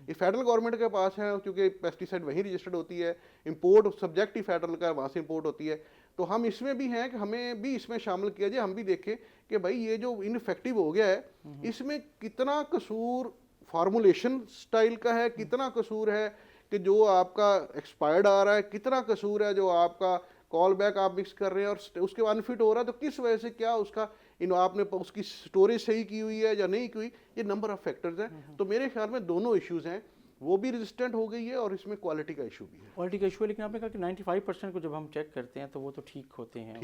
ये फेडरल गवर्नमेंट के पास है, क्योंकि पेस्टिसाइड वहीं रजिस्टर्ड होती है, इंपोर्ट सब्जेक्ट ही फेडरल का, वहाँ से इंपोर्ट होती है। तो हम इसमें भी हैं कि हमें भी इसमें शामिल किया जाए, हम भी देखें कि भाई ये जो इनफेक्टिव हो गया है, इसमें कितना कसूर फार्मूलेशन स्टाइल का है, कितना कसूर है कि जो आपका एक्सपायर्ड आ रहा है, कितना कसूर है जो आपका कॉल बैक आप मिक्स कर रहे हैं और उसके अनफिट हो रहा है, तो किस वजह से, क्या उसका आपने उसकी स्टोरेज सही की हुई है या नहीं की हुई, ये नंबर ऑफ फैक्टर्स हैं। तो मेरे ख्याल में दोनों इश्यूज हैं, वो भी रेजिस्टेंट हो गई है और इसमें क्वालिटी का इशू भी है। क्वालिटी का इशू है, लेकिन आपने कहा कि 95% को जब हम चेक करते हैं तो वो तो ठीक होते हैं,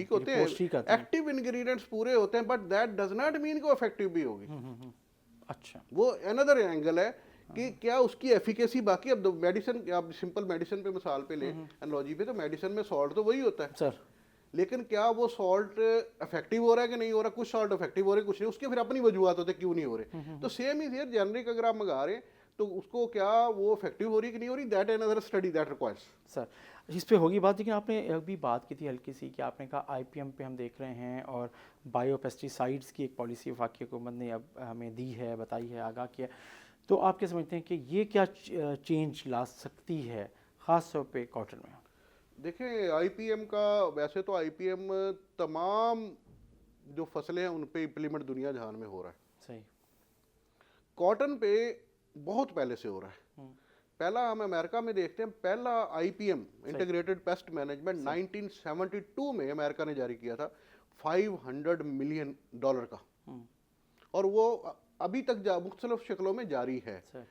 एक्टिव इंग्रेडिएंट्स पूरे होते हैं, but that does not mean कि इफेक्टिव भी होगी। अच्छा, वो अनदर एंगल है कि क्या उसकी एफिकेसी बाकी। अब मेडिसिन, आप सिंपल मेडिसिन पे मिसाल पे ले, एनालॉजी पे, तो मेडिसिन में सॉल्ट तो वही होता है सर, लेकिन क्या वो सॉल्ट इफेक्टिव हो रहा है कि नहीं हो रहा। कुछ सॉल्ट इफेक्टिव हो रहे, कुछ नहीं, उसके फिर अपनी वजूहत होते क्यों नहीं हो रहे। तो सेम इज हियर, जेनरिक अगर आप मंगा रहे हैं तो उसको क्या वो इफेक्टिव हो रही है कि नहीं हो रही, that another study that requires. Sir, इस पे होगी बात, लेकिन आपने अभी बात की थी हल्की सी कि आपने कहा IPM पे हम देख रहे हैं और बायो पेस्टिसाइड्स की एक पॉलिसी वफाकी हुकूमत ने अब हमें दी है, बताई है, आगाह किया। तो आप क्या समझते हैं कि ये क्या चेंज ला सकती है, ख़ास तौर पे कॉटन में? देखें आईपीएम का, वैसे तो आईपीएम तमाम जो फसलें हैं उन पे इम्प्लीमेंट दुनिया जहान में हो रहा है। सही। कॉटन पे बहुत पहले से हो रहा है। हम्म, पहला हम अमेरिका में देखते हैं, पहला आईपीएम इंटीग्रेटेड पेस्ट मैनेजमेंट 1972 में अमेरिका ने जारी किया था, $500 मिलियन का। हम्म, और वो अभी तक मुख्तलिफ शक्लों में जारी है। सही।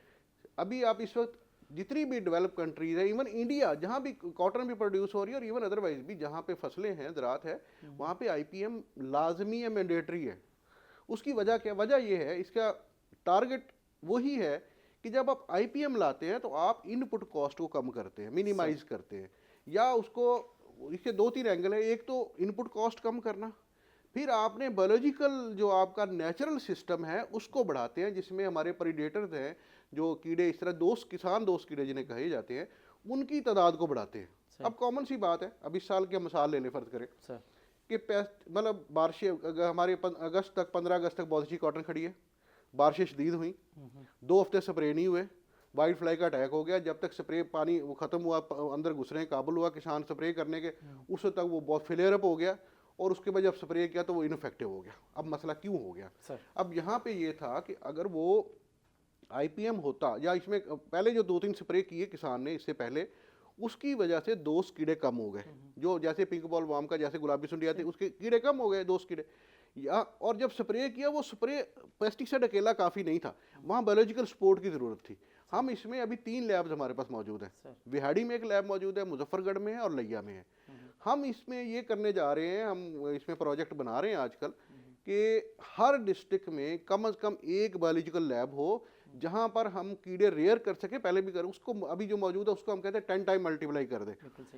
अभी आप इस वक्त जितनी भी डेवलप कंट्रीज है, इवन इंडिया जहाँ भी कॉटन भी प्रोड्यूस हो रही है और इवन अदरवाइज भी जहाँ पे फसलें हैं, ज़राअत है, वहाँ पे आईपीएम लाजमी है, मैंडेटरी है। उसकी वजह क्या? वजह ये है, इसका टारगेट वही है कि जब आप आईपीएम लाते हैं तो आप इनपुट कॉस्ट को कम करते हैं, मिनिमाइज करते हैं, या उसको, इसके दो तीन एंगल है। एक तो इनपुट कॉस्ट कम करना, फिर आपने बायोलॉजिकल जो आपका नेचुरल सिस्टम है उसको बढ़ाते हैं, जिसमें हमारे प्रीडेटर्स हैं, जो कीड़े, इस तरह दोस्त, किसान दोस्त कीड़े जिन्हें कहे जाते हैं, उनकी तादाद को बढ़ाते हैं। अब कॉमन सी बात है, अब इस साल की मिसाल ले लें, फर्ज करें कि पेस्ट, मतलब बारिशें हमारे अगस्त तक, 15 अगस्त तक बहुत अच्छी कॉटन खड़ी है, बारिशें शदीद हुई, 2 हफ्ते स्प्रे नहीं हुए, वाइट फ्लाई का अटैक हो गया। जब तक स्प्रे पानी वो ख़त्म हुआ, अंदर घुसने काबुल हुआ किसान स्प्रे करने के, उस तक वो बहुत फ्लेयर अप हो गया, और उसके बाद जब स्प्रे किया तो वो इनफेक्टिव हो गया। अब मसला क्यों हो गया? अब यहाँ पे ये था कि अगर वो आईपीएम होता, या इसमें पहले जो 2-3 स्प्रे किए किसान ने इससे पहले, उसकी वजह से 2 कीड़े कम हो गए, जो जैसे पिंक बॉल वार्म का, जैसे गुलाबी सुंडी आती है, उसके कीड़े कम हो गए, 2 कीड़े। या और जब स्प्रे किया, वो स्प्रे पेस्टिसाइड अकेला काफ़ी नहीं था, वहाँ बायोलॉजिकल सपोर्ट की ज़रूरत थी। हम इसमें अभी 3 लैब्स हमारे पास मौजूद हैं। विहाड़ी में एक लैब मौजूद है, मुजफ्फरगढ़ में है, और लिया में है। हम इसमें ये करने जा रहे हैं, हम इसमें प्रोजेक्ट बना रहे हैं आजकल, कि हर डिस्ट्रिक्ट में कम से कम एक बायोलॉजिकल लैब हो, जहां पर हम कीड़े रेयर कर सके, पहले भी करें उसको। अभी जो मौजूद है उसको हम कहते हैं 10 टाइम मल्टीप्लाई कर दें,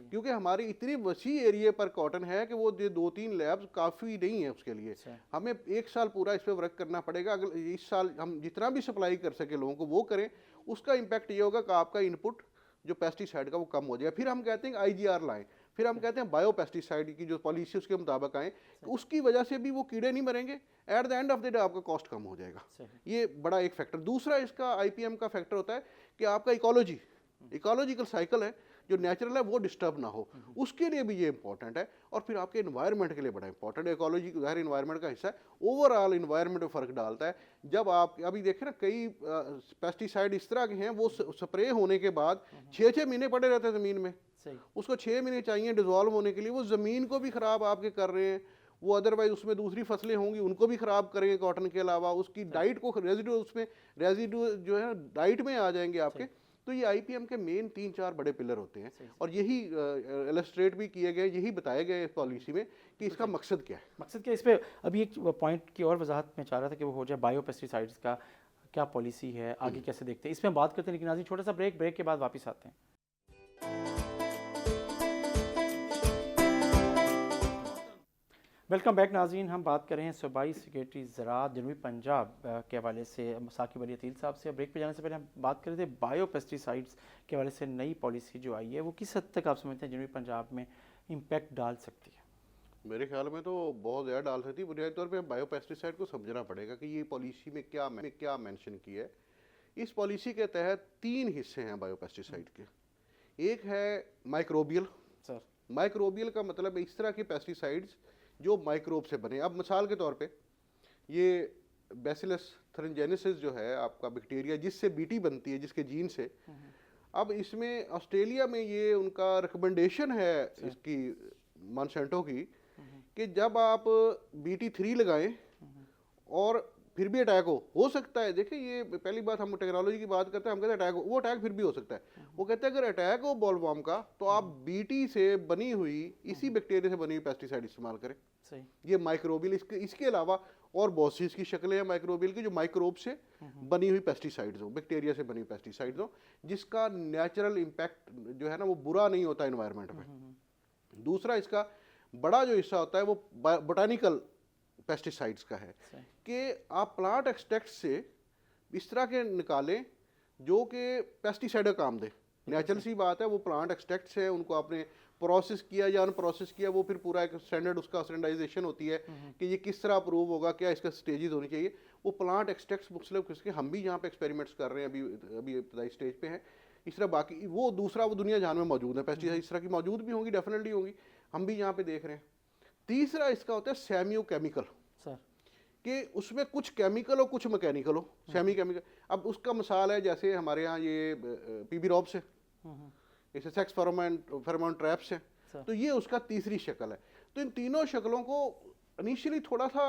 क्योंकि हमारी इतनी वसी एरिया पर कॉटन है कि वो 2-3 लैब्स काफ़ी नहीं है उसके लिए। हमें 1 साल पूरा इस पर वर्क करना पड़ेगा। अगर इस साल हम जितना भी सप्लाई कर सके लोगों को वो करें, उसका इम्पैक्ट ये होगा कि आपका इनपुट जो पेस्टिसाइड का वो कम हो जाएगा। फिर हम कहते हैं आईजीआर लाएं, फिर हम कहते हैं बायो पेस्टिसाइड की जो पॉलिसी उसके मुताबिक आए, उसकी वजह से भी वो कीड़े नहीं मरेंगे। At the end of the day आपका कॉस्ट कम हो जाएगा। ये बड़ा एक फैक्टर। दूसरा इसका आईपीएम का फैक्टर होता है कि आपका इकोलॉजिकल साइकिल है, जो नेचुरल है, वो डिस्टर्ब ना हो, उसके लिए भी ये इंपॉर्टेंट है। और फिर आपके इन्वायरमेंट के लिए बड़ा इंपॉर्टेंट है। इकोलॉजी हर इन्वायरमेंट का हिस्सा है, ओवरऑल इन्वायरमेंट में फ़र्क डालता है। जब आप अभी देखें ना, कई पेस्टिसाइड इस तरह के हैं, वो स्प्रे होने के बाद 6-6 महीने पड़े रहते हैं ज़मीन में, उसको 6 महीने चाहिए डिजोल्व होने के लिए। वो ज़मीन को भी ख़राब आपके कर रहे हैं, वो अदरवाइज उसमें दूसरी फसलें होंगी उनको भी ख़राब करेंगे कॉटन के अलावा, उसकी डाइट को रेजिडू जो है डाइट में आ जाएंगे आपके। तो ये आईपीएम के मेन 3-4 बड़े पिलर होते हैं, और यही इलस्ट्रेट भी किए गए, यही बताए गए पॉलिसी में कि इसका मकसद क्या है। मकसद क्या? इस पर अभी एक पॉइंट की और वजाहत में चाह रहा था कि वो हो जाए, बायो पेस्टिसाइड्स का क्या पॉलिसी है, आगे कैसे देखते हैं, इसमें बात करते हैं। लेकिन नाज़रीन, छोटा सा ब्रेक के बाद वापस आते हैं। वेलकम बैक नाज़रीन। हम बात कर रहे हैं सूबाई सेक्रेटरी ज़राअत जनूबी पंजाब के हवाले से साकिब अली अतील साहब से। ब्रेक पे जाने से पहले हम बात कर रहे थे बायो पेस्टिसाइड्स के हवाले से नई पॉलिसी जो आई है, वो किस हद तक आप समझते हैं जनूबी पंजाब में इम्पैक्ट डाल सकती है? मेरे ख्याल में तो बहुत ज़्यादा डाल सकती है। बुनियादी तौर पर बायो पेस्टिसाइड को समझना पड़ेगा कि ये पॉलिसी में क्या मेंशन किया है। इस पॉलिसी के तहत 3 हिस्से हैं बायो पेस्टिसाइड के। एक है माइक्रोबियल। माइक्रोबियल का मतलब इस तरह के पेस्टिसाइड्स जो माइक्रोब से बने। अब मिसाल के तौर पे ये बैसिलस थ्रिंजेनेसिस जो है आपका बैक्टीरिया, जिससे बीटी बनती है, जिसके जीन से, अब इसमें ऑस्ट्रेलिया में ये उनका रिकमेंडेशन है इसकी, मॉन्सेंटो की, कि जब आप BT3 लगाएं और फिर भी अटैक हो सकता है। देखिए, ये पहली बात, हम टेक्नोलॉजी की बात करते हैं, हम कहते हैं अटैक हो, वो अटैक फिर भी हो सकता है। वो कहते हैं अगर अटैक हो बॉलवॉर्म का, तो आप BT से बनी हुई, इसी बैक्टीरिया से बनी हुई पेस्टिसाइड इस्तेमाल करें। सही। ये माइक्रोबियल, इसके अलावा और बहुत सी इसकी शक्लें हैं माइक्रोबियल की, जो माइक्रोब से बनी हुई पेस्टिसाइड्स हो, बैक्टीरिया से बनी हुई पेस्टिसाइड्स हो, जिसका नेचुरल इम्पैक्ट जो है ना, वो बुरा नहीं होता इन्वायरमेंट में। दूसरा इसका बड़ा जो हिस्सा होता है वो बोटानिकल पेस्टिसाइड्स का है, कि आप प्लांट एक्सट्रैक्ट से इस तरह के निकालें जो कि पेस्टिसाइड का काम दे। नेचुरल सी बात है, वो प्लांट एक्सट्रैक्ट्स हैं, उनको आपने प्रोसेस किया या अनप्रोसेस किया, वो फिर पूरा एक स्टैंडर्ड उसका स्टैंडर्डाइजेशन होती है कि ये किस तरह अप्रूव होगा, क्या इसका स्टेजेस होनी चाहिए। वो प्लांट एक्सट्रैक्ट्स मुख्तलिफ किस्म के, हम भी यहाँ पे एक्सपेरिमेंट्स कर रहे हैं, अभी इब्तदाई स्टेज पे हैं। इस तरह बाकी वो दूसरा वो दुनिया जहान में मौजूद है, पेस्टिसाइड इस तरह की मौजूद भी होंगी, डेफिनेटली होंगी, हम भी यहाँ पे देख रहे हैं। तीसरा इसका होता है सेमियो केमिकल, सर कि उसमें कुछ केमिकल हो कुछ मैकेनिकल हो, सेमी केमिकल। अब उसका मिसाल है जैसे हमारे यहाँ ये पीबी रॉब्स है, इसे सेक्स फेरोमोन ट्रैप्स है, तो ये उसका तीसरी शक्ल है। तो इन तीनों शक्लों को इनिशियली थोड़ा सा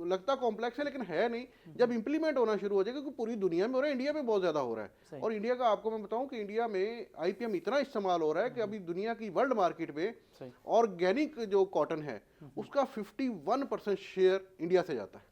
लगता कॉम्प्लेक्स है, लेकिन है नहीं, जब इंप्लीमेंट होना शुरू हो जाएगा, क्योंकि पूरी दुनिया में हो रहा है, इंडिया में बहुत ज़्यादा हो रहा है। और इंडिया का आपको मैं बताऊं कि इंडिया में आईपीएम इतना इस्तेमाल हो रहा है कि अभी दुनिया की वर्ल्ड मार्केट में ऑर्गेनिक जो कॉटन है उसका 51% शेयर इंडिया से जाता है।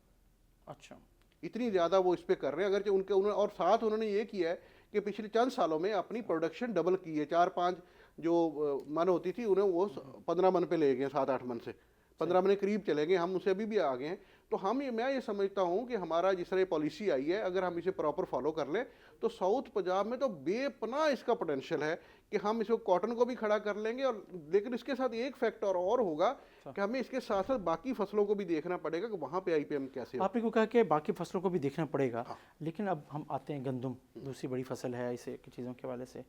अच्छा, इतनी ज़्यादा वो इस पर कर रहे हैं। अगर उनके उन्होंने और साथ उन्होंने ये किया है कि पिछले चंद सालों में अपनी प्रोडक्शन डबल की है, 4-5 जो मन होती थी उन्हें वो 15 मन पे ले गए, 7-8 मन से 15 मन करीब चले गए, हम उससे अभी भी आ गए हैं। तो मैं ये समझता हूँ कि हमारा जिस तरह पॉलिसी आई है, अगर हम इसे प्रॉपर फॉलो कर लें तो साउथ पंजाब में तो बेपनाह इसका पोटेंशियल है कि हम इसको कॉटन को भी खड़ा कर लेंगे। और लेकिन इसके साथ एक फैक्टर और होगा कि हमें इसके साथ साथ बाकी फसलों को भी देखना पड़ेगा कि वहाँ पे आईपीएम कैसे। आपने को कहा कि बाकी फसलों को भी देखना पड़ेगा, लेकिन अब हम आते हैं गंदम, दूसरी बड़ी फसल है इसे चीज़ों के हवाले से।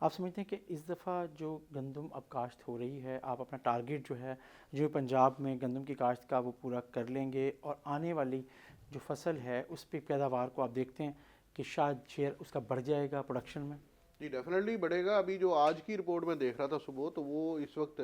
आप समझते हैं कि इस दफ़ा जो गंदम अब काश्त हो रही है, आप अपना टारगेट जो है जो पंजाब में गंदम की काश्त का वो पूरा कर लेंगे, और आने वाली जो फसल है उस पर पैदावार को आप देखते हैं कि शायद शेयर उसका बढ़ जाएगा प्रोडक्शन में? जी डेफिनेटली बढ़ेगा। अभी जो आज की रिपोर्ट में देख रहा था सुबह, तो वो इस वक्त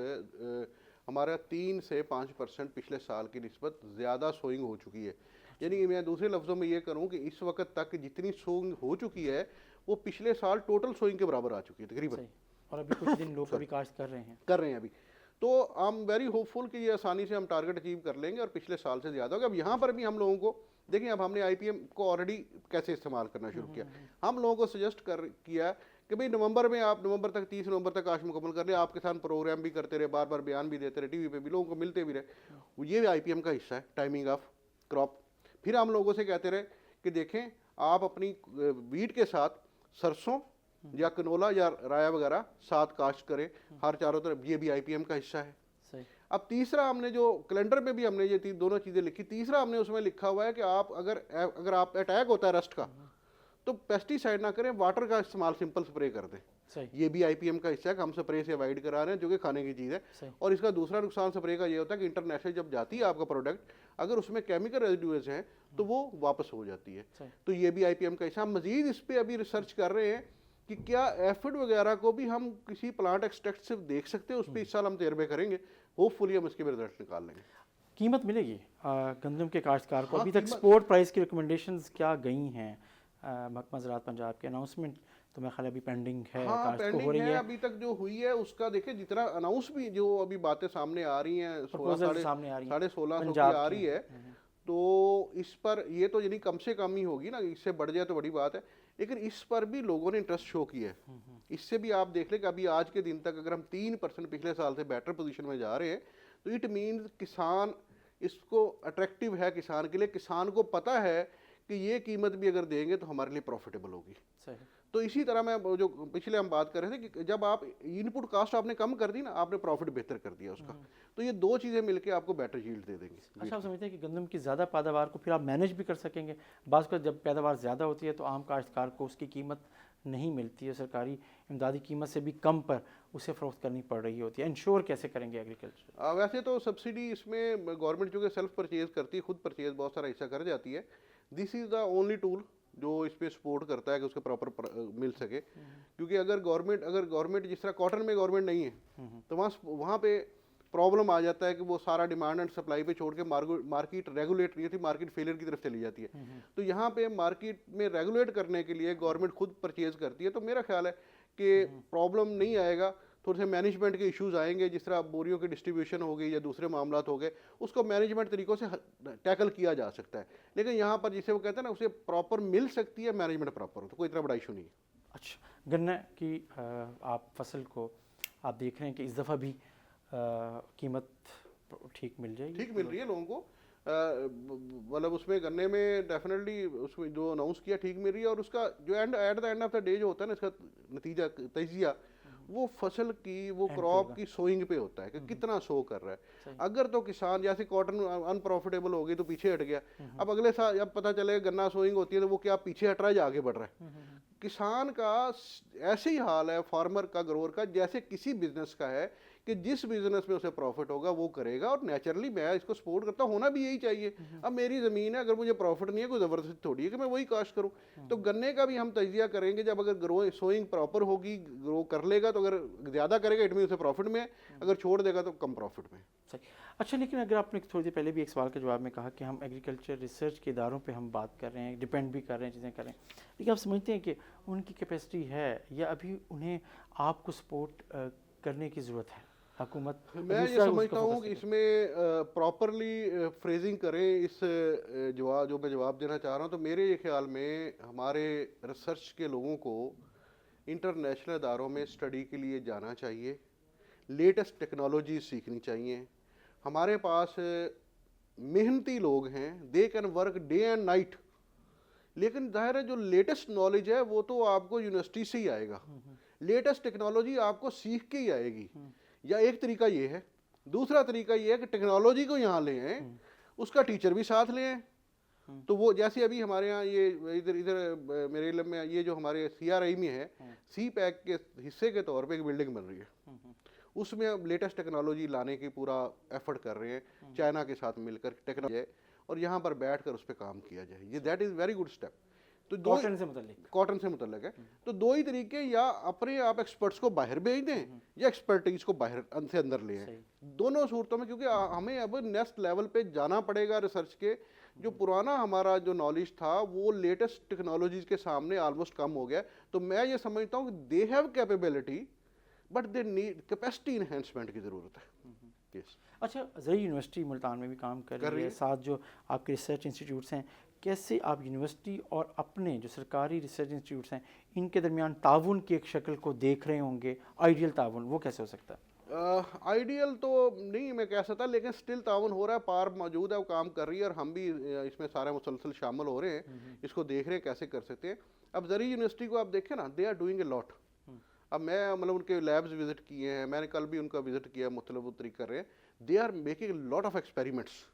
हमारा 3 से 5% पिछले साल की निस्बत ज़्यादा सोइंग हो चुकी है। यानी मैं दूसरे लफ्ज़ों में ये करूँ कि इस वक्त तक जितनी सोइंग हो चुकी है वो पिछले साल टोटल सोइंग के बराबर आ चुकी है तकरीबन। और अभी कुछ दिन लोग अभी काश्त कर रहे हैं अभी। तो आई एम वेरी होपफुल कि ये आसानी से हम टारगेट अचीव कर लेंगे और पिछले साल से ज़्यादा होगा। अब यहाँ पर भी हम लोगों को देखिए, अब हमने आईपीएम को ऑलरेडी कैसे इस्तेमाल करना शुरू किया। हम लोगों को सजेस्ट किया कि भाई नवंबर में आप नवंबर तक 30 नवंबर तक काश मुकम्मल कर ले। आपके साथ प्रोग्राम भी करते रहे, बार बार बयान भी देते रहे, टीवी पे भी लोगों को मिलते भी रहे। ये आईपीएम का हिस्सा है, टाइमिंग ऑफ क्रॉप। फिर हम लोगों से कहते रहे कि देखें आप अपनी वीट के साथ सरसों या कनोला या राया वगैरह साथ काश्त करें हर चारों तरफ, ये भी आईपीएम का हिस्सा है। अब तीसरा हमने जो कैलेंडर में भी हमने ये दोनों चीज़ें लिखी, तीसरा हमने उसमें लिखा हुआ है कि आप अगर आप अटैक होता है रस्ट का तो पेस्टिसाइड ना करें, वाटर का इस्तेमाल सिंपल स्प्रे कर दें। ये भी आईपीएम का हिस्सा है कि हम स्प्रे से अवॉइड करा रहे हैं, जो कि खाने की चीज़ है। और इसका दूसरा नुकसान स्प्रे का ये होता है कि इंटरनेशनल जब जाती है आपका प्रोडक्ट, अगर उसमें केमिकल रेजिड्यूज हैं तो वो वापस हो जाती है। तो ये भी आईपीएम का हिस्सा। हम मजीद इस पर अभी रिसर्च कर रहे हैं कि क्या एफिड वगैरह को भी हम किसी प्लांट एक्सट्रैक्ट से देख सकते हैं। उस पर इस साल हम तजर्बे करेंगे, होपफुली हम इसके भी रिजल्ट निकाल लेंगे। कीमत मिलेगी गंदम के काश्तकार को? अभी तक एक्सपोर्ट प्राइस की रिकमेंडेशंस क्या गई हैं? महकमा ज़राअत पंजाब के अनाउंसमेंट तो मेरे ख्याल अभी पेंडिंग है, पेंडिंग हो रही है। अभी तक जो हुई है उसका देखिए, जितना अनाउंस भी जो अभी बातें सामने आ रही हैं, 16,500 की आ रही है, तो इस पर ये तो यानी कम से कम ही होगी ना, इससे बढ़ जाए तो बड़ी बात है। लेकिन इस पर भी लोगों ने इंटरेस्ट शो किया है। इससे भी आप देख लें कि अभी आज के दिन तक अगर हम 3% पिछले साल से बेटर पोजीशन में जा रहे हैं, तो इट मीन्स किसान इसको अट्रैक्टिव है किसान के लिए। किसान को पता है कि ये कीमत भी अगर देंगे तो हमारे लिए प्रॉफिटेबल होगी। तो इसी तरह मैं जो पिछले हम बात कर रहे थे कि जब आप इनपुट कास्ट आपने कम कर दी ना, आपने प्रॉफिट बेहतर कर दिया उसका, तो ये दो चीज़ें मिलकर आपको बेटर यील्ड दे देंगी। अच्छा, आप समझते हैं कि गंदम की ज़्यादा पैदावार को फिर आप मैनेज भी कर सकेंगे? बाज़ का जब पैदावार ज़्यादा होती है तो आम काश्तकार को उसकी कीमत नहीं मिलती है, सरकारी इमदादी कीमत से भी कम पर उसे फ़रोख्त करनी पड़ रही होती है। इंश्योर कैसे करेंगे एग्रीकल्चर? वैसे तो सब्सिडी इसमें गवर्नमेंट जो कि सेल्फ परचेज करती है, खुद परचेज बहुत सारा हिस्सा कर जाती है। This is the only tool जो इस पे सपोर्ट करता है कि उसके प्रॉपर मिल सके। क्योंकि अगर गवर्नमेंट जिस तरह कॉटन में गवर्नमेंट नहीं है तो वहाँ पे प्रॉब्लम आ जाता है कि वो सारा डिमांड एंड सप्लाई पे छोड़ के मार्केट रेगुलेट नहीं होती, मार्केट फेलियर की तरफ चली जाती है। तो यहाँ पे मार्केट में रेगुलेट करने के लिए गवर्नमेंट खुद परचेज करती है। तो मेरा ख्याल है कि प्रॉब्लम नहीं आएगा। थोड़े से मैनेजमेंट के इश्यूज आएंगे, जिस तरह बोरियों की डिस्ट्रीब्यूशन हो गई या दूसरे मामला हो गए, उसको मैनेजमेंट तरीक़ों से टैकल किया जा सकता है। लेकिन यहाँ पर जिसे वो कहते हैं ना, उसे प्रॉपर मिल सकती है, मैनेजमेंट प्रॉपर हो तो कोई इतना बड़ा इशू नहीं है। अच्छा, गन्ना की आप फसल को आप देख रहे हैं कि इस दफ़ा भी कीमत ठीक मिल जाएगी? ठीक मिल रही है लोगों को, मतलब उसमें गन्ने में डेफिनेटली उसमें जो अनाउंस किया ठीक मिल रही है। और उसका जो at the end of the day जो होता है ना, इसका नतीजा तजिया वो फसल की, वो क्रॉप की सोइंग पे होता है कि कितना सो कर रहा है। अगर तो किसान जैसे कॉटन अनप्रॉफिटेबल हो गई तो पीछे हट गया, अब अगले साल जब पता चले गन्ना सोइंग होती है तो वो क्या पीछे हट रहा है या आगे बढ़ रहा है। किसान का ऐसे ही हाल है फार्मर का, ग्रोअर का, जैसे किसी बिजनेस का है कि जिस बिजनेस में उसे प्रॉफिट होगा वो करेगा, और नेचुरली मैं इसको सपोर्ट करता हूँ, होना भी यही चाहिए। अब मेरी ज़मीन है, अगर मुझे प्रॉफिट नहीं है, कोई ज़बरदस्ती थोड़ी है कि मैं वही काश्त करूँ। तो गन्ने का भी हम तजिया करेंगे, जब अगर ग्रो सोइंग प्रॉपर होगी, ग्रो कर लेगा तो अगर ज़्यादा करेगा इट मीन उसे प्रॉफिट में है, अगर छोड़ देगा तो कम प्रॉफिट में। सही। अच्छा, लेकिन अगर आपने थोड़ी देर पहले भी एक सवाल के जवाब में कहा कि हम एग्रीकल्चर रिसर्च के इदारों पे हम बात कर रहे हैं, डिपेंड भी कर रहे हैं, चीज़ें कर रहे हैं, लेकिन आप समझते हैं कि उनकी कैपेसिटी है या अभी उन्हें आपको सपोर्ट करने की ज़रूरत है हुकूमत? मैं ये समझता हूँ कि इसमें प्रॉपरली फ्रेजिंग करें इस जवाब जो मैं जवाब देना चाह रहा हूँ। तो मेरे ये ख्याल में हमारे रिसर्च के लोगों को इंटरनेशनल इदारों में स्टडी के लिए जाना चाहिए, लेटेस्ट टेक्नोलॉजी सीखनी चाहिए। हमारे पास मेहनती लोग हैं, they can work day and night, लेकिन जाहिर है जो लेटेस्ट नॉलेज है वो तो आपको यूनिवर्सिटी से ही आएगा, लेटेस्ट टेक्नोलॉजी आपको सीख के ही आएगी। या एक तरीका ये है, दूसरा तरीका ये है कि टेक्नोलॉजी को यहाँ ले आए, उसका टीचर भी साथ ले आए। तो वो जैसे अभी हमारे यहाँ ये इधर इधर मेरे इल्म में ये जो हमारे CRI में है, सी पैक के हिस्से के तौर पे एक बिल्डिंग बन रही है, उसमें अब लेटेस्ट टेक्नोलॉजी लाने की पूरा एफर्ट कर रहे हैं, चाइना के साथ मिलकर टेक्नोलॉजी, और यहाँ पर बैठकर उस पर काम किया जाए। ये that is very good step. तो कॉटन से मुतल्लिक है। तो दो ही तरीके, या अपने आप एक्सपर्ट्स को बाहर भेज दें या एक्सपर्टीज को बाहर से अंदर ले आए, दोनों सूरतों में। क्योंकि हमें अब नेक्स्ट लेवल पे जाना पड़ेगा रिसर्च के। जो पुराना हमारा जो नॉलेज था वो लेटेस्ट टेक्नोलॉजीज के सामने ऑलमोस्ट कम हो गया। तो मैं ये समझता हूँ कि they have capability but they need capacity enhancement की ज़रूरत है। yes. अच्छा, ज़रूरी यूनिवर्सिटी मुल्तान में भी काम कर रही है, साथ जो आपके रिसर्च इंस्टीट्यूट्स हैं, कैसे आप यूनिवर्सिटी और अपने जो सरकारी रिसर्च इंस्टीट्यूट्स हैं इनके दरमियान ताउन की एक शक्ल को देख रहे होंगे? आइडियल ताउन वो कैसे हो सकता है? आइडियल तो नहीं मैं कह सकता, लेकिन स्टिल ताउन हो रहा है, पार मौजूद है, वो काम कर रही है, और हम भी इसमें सारे मुसलसल शामिल हो रहे हैं, इसको देख रहे हैं कैसे कर सकते हैं। अब ज़रूरी यूनिवर्सिटी को आप देखें ना, they are doing a lot. अब मैं मतलब उनके लैब्स विजिट किए हैं, मैंने कल भी उनका विजिट किया, मुख्तलिफ तरीके कर रहे हैं, they are making lot of experiments.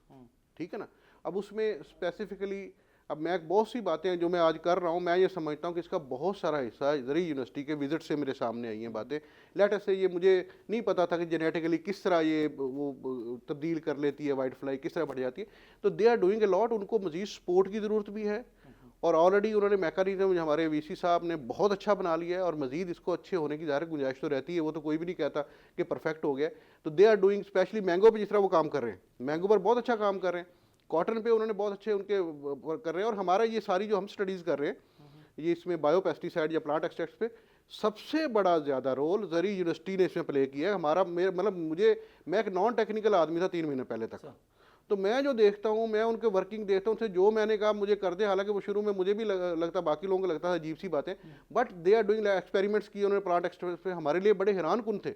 ठीक है ना। अब उसमें स्पेसिफिकली अब मैं बहुत सी बातें जो मैं आज कर रहा हूँ, मैं ये समझता हूँ कि इसका बहुत सारा हिस्सा ज़रूरी यूनिवर्सिटी के विजिट से मेरे सामने आई हैं बातें। लेटर से ये मुझे नहीं पता था कि जेनेटिकली किस तरह ये वो तब्दील कर लेती है, वाइट फ्लाई किस तरह बढ़ जाती है। तो they are doing a lot, उनको मजीद सपोर्ट की ज़रूरत भी है, और ऑलरेडी उन्होंने मैकेनिज्म हमारे VC साहब ने बहुत अच्छा बना लिया है, और मजीद इसको अच्छे होने की ज़ाहिर गुंजाइश तो रहती है, वो तो कोई भी नहीं कहता कि परफेक्ट हो गया। तो they are doing, specially mango पे जिस तरह वो काम कर रहे हैं, मैंगो पर बहुत अच्छा काम कर रहे हैं, कॉटन पे उन्होंने बहुत अच्छे उनके कर रहे हैं। और हमारा ये सारी जो हम स्टडीज़ कर रहे हैं, ये इसमें बायो पेस्टिसाइड या प्लांट एक्सट्रैक्ट्स पे सबसे बड़ा ज़्यादा रोल ज़रूरी यूनिवर्सिटी ने इसमें प्ले किया है। हमारा मतलब मैं एक नॉन टेक्निकल आदमी था 3 महीने पहले तक, तो मैं जो देखता हूँ, मैं उनके वर्किंग देखता हूँ, जो मैंने कहा मुझे कर दे, हालांकि वो शुरू में मुझे भी लगता, बाकी लोगों को लगता था अजीब सी बातें, but they are doing experiments किए उन्होंने प्लांट एक्सट्रैक्ट्स पे, हमारे लिए बड़े हैरान कुन थे।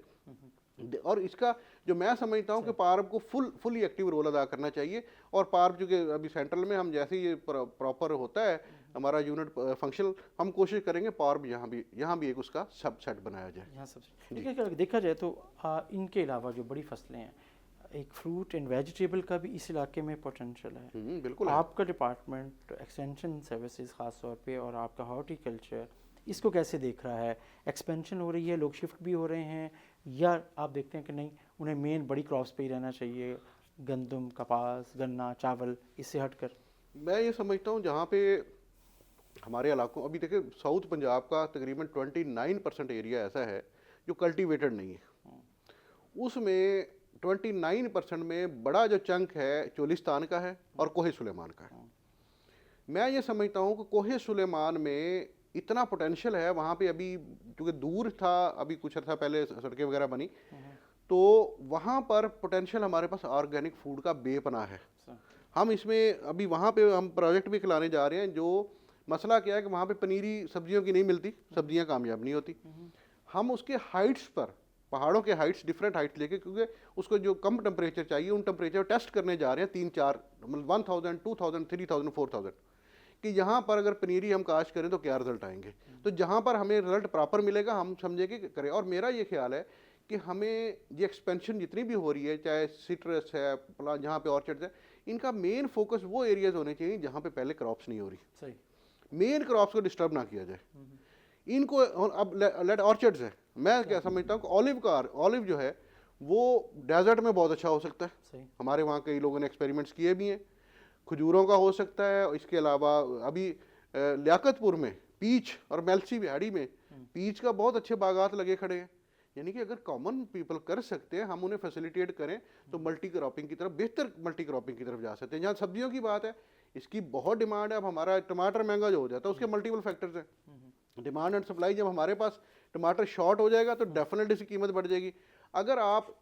और इसका जो मैं समझता हूँ कि पार्ब को फुली एक्टिव रोल अदा करना चाहिए। और पार्ब चूँकि अभी सेंट्रल में हम जैसे ये प्रॉपर होता है हमारा यूनिट फंक्शनल, हम कोशिश करेंगे पार्ब यहाँ भी एक उसका सबसेट बनाया जाए। यहाँ सबसे लेकिन अगर देखा जाए तो इनके अलावा जो बड़ी फसलें हैं, एक फ्रूट एंड वेजिटेबल का भी इस इलाके में पोटेंशियल है। बिल्कुल। आपका डिपार्टमेंट एक्सटेंशन सर्विसेज ख़ास तौर पे और आपका हॉर्टिकल्चर इसको कैसे देख रहा है? एक्सपेंशन हो रही है, लोग शिफ्ट भी हो रहे हैं, या आप देखते हैं कि नहीं उन्हें मेन बड़ी क्रॉप्स पे ही रहना चाहिए, गंदम, कपास, गन्ना, चावल, इससे हटकर? मैं ये समझता हूँ जहाँ पे हमारे इलाकों, अभी देखिए साउथ पंजाब का तकरीबन 29% एरिया ऐसा है जो कल्टीवेटेड नहीं है, उसमें 29% में बड़ा जो चंक है चोलिस्तान का है और कोहे सुलेमान का है। मैं ये समझता हूँ कि कोहे सुलेमान में इतना पोटेंशियल है, वहाँ पे अभी क्योंकि दूर था, अभी कुछ अर्सा पहले सड़कें वगैरह बनी, तो वहाँ पर पोटेंशियल हमारे पास ऑर्गेनिक फूड का बेपना है। हम इसमें अभी वहाँ पे हम प्रोजेक्ट भी खिलाने जा रहे हैं। जो मसला क्या है कि वहाँ पे पनीरी सब्जियों की नहीं मिलती, सब्जियाँ कामयाब नहीं होती। हम उसके हाइट्स पर, पहाड़ों के हाइट्स, डिफरेंट हाइट्स लेके, क्योंकि उसको जो कम टेम्परेचर चाहिए उन टेम्परेचर टेस्ट करने जा रहे हैं 3-4 मतलब 1000, 2000, 3000, 4000 कि यहाँ पर अगर पनीरी हम काश्त करें तो क्या रिजल्ट आएंगे। तो जहाँ पर हमें रिजल्ट प्रॉपर मिलेगा हम समझे कि करें। और मेरा ये ख्याल है कि हमें ये एक्सपेंशन जितनी भी हो रही है, चाहे सिट्रस है, जहाँ पे ऑर्चर्ड्स है, इनका मेन फोकस वो एरियाज होने चाहिए जहाँ पे पहले क्रॉप्स नहीं हो रही। सही, मेन क्रॉप्स को डिस्टर्ब ना किया जाए। इनको अब लेट ऑर्चर्ड्स है, मैं क्या समझता हूँ ऑलिव जो है वो डेजर्ट में बहुत अच्छा हो सकता है। सही। हमारे वहाँ कई लोगों ने एक्सपेरिमेंट्स किए भी हैं। खजूरों का हो सकता है। इसके अलावा अभी लियाकतपुर में पीच और मेलसी बिहाड़ी में पीच का बहुत अच्छे बागात लगे खड़े हैं। यानी कि अगर कॉमन पीपल कर सकते हैं, हम उन्हें फैसिलिटेट करें तो मल्टी क्रॉपिंग की तरफ, बेहतर मल्टी क्रॉपिंग की तरफ जा सकते हैं। जहाँ सब्जियों की बात है, इसकी बहुत डिमांड है। अब हमारा टमाटर महंगा जो हो जाता है उसके मल्टीपल फैक्टर्स हैं। डिमांड एंड सप्लाई, जब हमारे पास टमाटर शॉर्ट हो जाएगा तो डेफिनेटली इसकी कीमत बढ़ जाएगी। अगर आप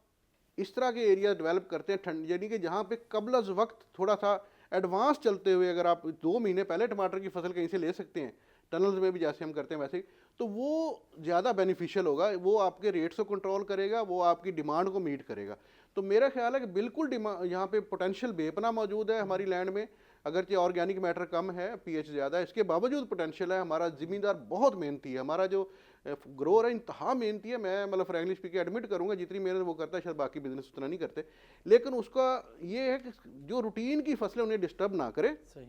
इस तरह के एरिया डेवलप करते हैं ठंड, यानी कि जहाँ पे कबल अज़ वक्त थोड़ा सा एडवांस चलते हुए, अगर आप 2 महीने पहले टमाटर की फसल कहीं से ले सकते हैं, टनल्स में भी जैसे हम करते हैं वैसे ही, तो वो ज़्यादा बेनिफिशियल होगा। वो आपके रेट्स को कंट्रोल करेगा, वो आपकी डिमांड को मीट करेगा। तो मेरा ख्याल है कि बिल्कुल यहाँ पे पोटेंशियल बेपना मौजूद है हमारी लैंड में। अगरचे ऑर्गेनिक मैटर कम है, पीएच ज़्यादा है, इसके बावजूद पोटेंशियल है। हमारा ज़मींदार बहुत मेहनती है, हमारा जो ग्रोअर है इंतहा मेहनती है। मैं मतलब फ्रैंकली स्पीकिंग एडमिट करूंगा, जितनी मेहनत वो करता है शायद बाकी बिजनेस उतना नहीं करते। लेकिन उसका ये है कि जो रूटीन की फसलें उन्हें डिस्टर्ब ना करे, सही।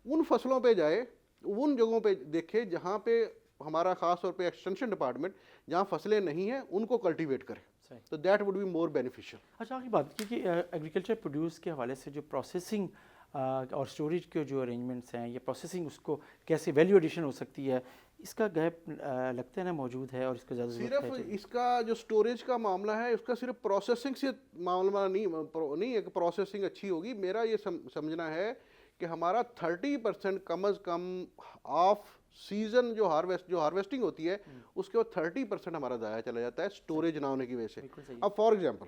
उन फसलों पे जाए, उन जगहों पे देखे जहाँ पे हमारा खास तौर पे एक्सटेंशन डिपार्टमेंट जहाँ फसलें नहीं हैं उनको कल्टीवेट करे, सही। तो that would be more beneficial. अच्छा, आखिरी बात की कि एग्रीकल्चर प्रोड्यूस के हवाले से जो प्रोसेसिंग और स्टोरेज के जो अरेंजमेंट्स हैं, या प्रोसेसिंग उसको कैसे वैल्यू एडिशन हो सकती है, इसका गैप लगता है ना मौजूद है, और इसका ज़्यादा ज़रूरत सिर्फ है। इसका जो स्टोरेज का मामला है, उसका सिर्फ प्रोसेसिंग से मामला नहीं है कि प्रोसेसिंग अच्छी होगी। मेरा ये समझना है कि हमारा 30% कम अज़ कम ऑफ सीजन जो हार्वेस्टिंग होती है, उसके बाद 30% हमारा ज़ाया चला जाता है स्टोरेज ना होने की वजह से। बिल्कुल सही। अब फॉर एग्जांपल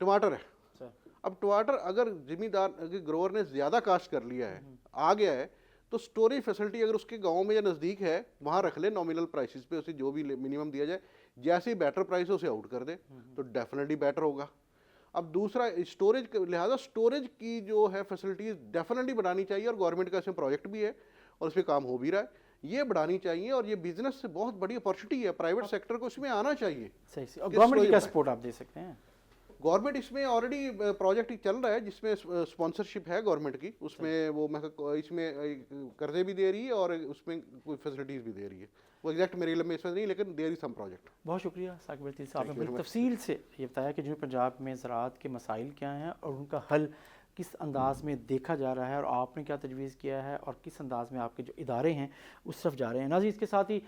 टमाटर है, अच्छा। अब टमाटर अगर जिम्मेदार ग्रोअर ने ज़्यादा काश्त कर लिया है, आ गया है, तो स्टोरेज फैसिलिटी अगर उसके गांव में या नज़दीक है, वहाँ रख ले नॉमिनल प्राइसेस पे, उसे जो भी मिनिमम दिया जाए। जैसे ही बेटर प्राइस है उसे आउट कर दे, तो डेफिनेटली बेटर होगा। अब दूसरा स्टोरेज, लिहाजा स्टोरेज की जो है फैसिलिटीज़ डेफिनेटली बढ़ानी चाहिए, और गवर्नमेंट का इसमें प्रोजेक्ट भी है और इस पर काम हो भी रहा है। ये बढ़ानी चाहिए, और ये बिजनेस से बहुत बड़ी अपॉर्चुनिटी है, प्राइवेट सेक्टर को इसमें आना चाहिए। सही सही। और कि गवर्नमेंट storage का बढ़ाए। सपोर्ट आप दे सकते हैं। गवर्नमेंट इसमें ऑलरेडी प्रोजेक्ट चल रहा है जिसमें स्पॉन्सरशिप है गवर्नमेंट की, उसमें वो इसमें कर्जे भी दे रही है और उसमें कोई फैसिलिटीज़ भी दे रही है। वो एग्जैक्ट मेरे इल्म में इसमें नहीं, लेकिन देयर इज सम प्रोजेक्ट। बहुत शुक्रिया साकिब अतील साहब, Thank ने you very बड़ी much. तफसील से ये बताया कि जनूबी पंजाब में ज़राअत के मसाइल क्या हैं और उनका हल किस अंदाज़ में देखा जा रहा है, और आपने क्या तजवीज़ किया है, और किस अंदाज़ में आपके जो इदारे हैं उस तरफ जा रहे हैं। नाज़रीन, इसके साथ ही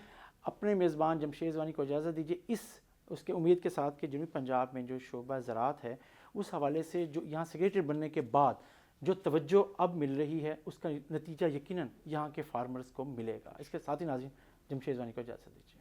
अपने मेज़बान जमशेद रिजवानी को इजाज़त दीजिए, उसके उम्मीद के साथ कि जनूबी पंजाब में जो शोबा ज़राअत है, उस हवाले से जो यहाँ सेक्रेटरी बनने के बाद जो तवज्जो अब मिल रही है, उसका नतीजा यकीनन यहाँ के फार्मर्स को मिलेगा। इसके साथ ही नाज़रीन, जमशेद रिजवानी को इजाज़त दीजिए।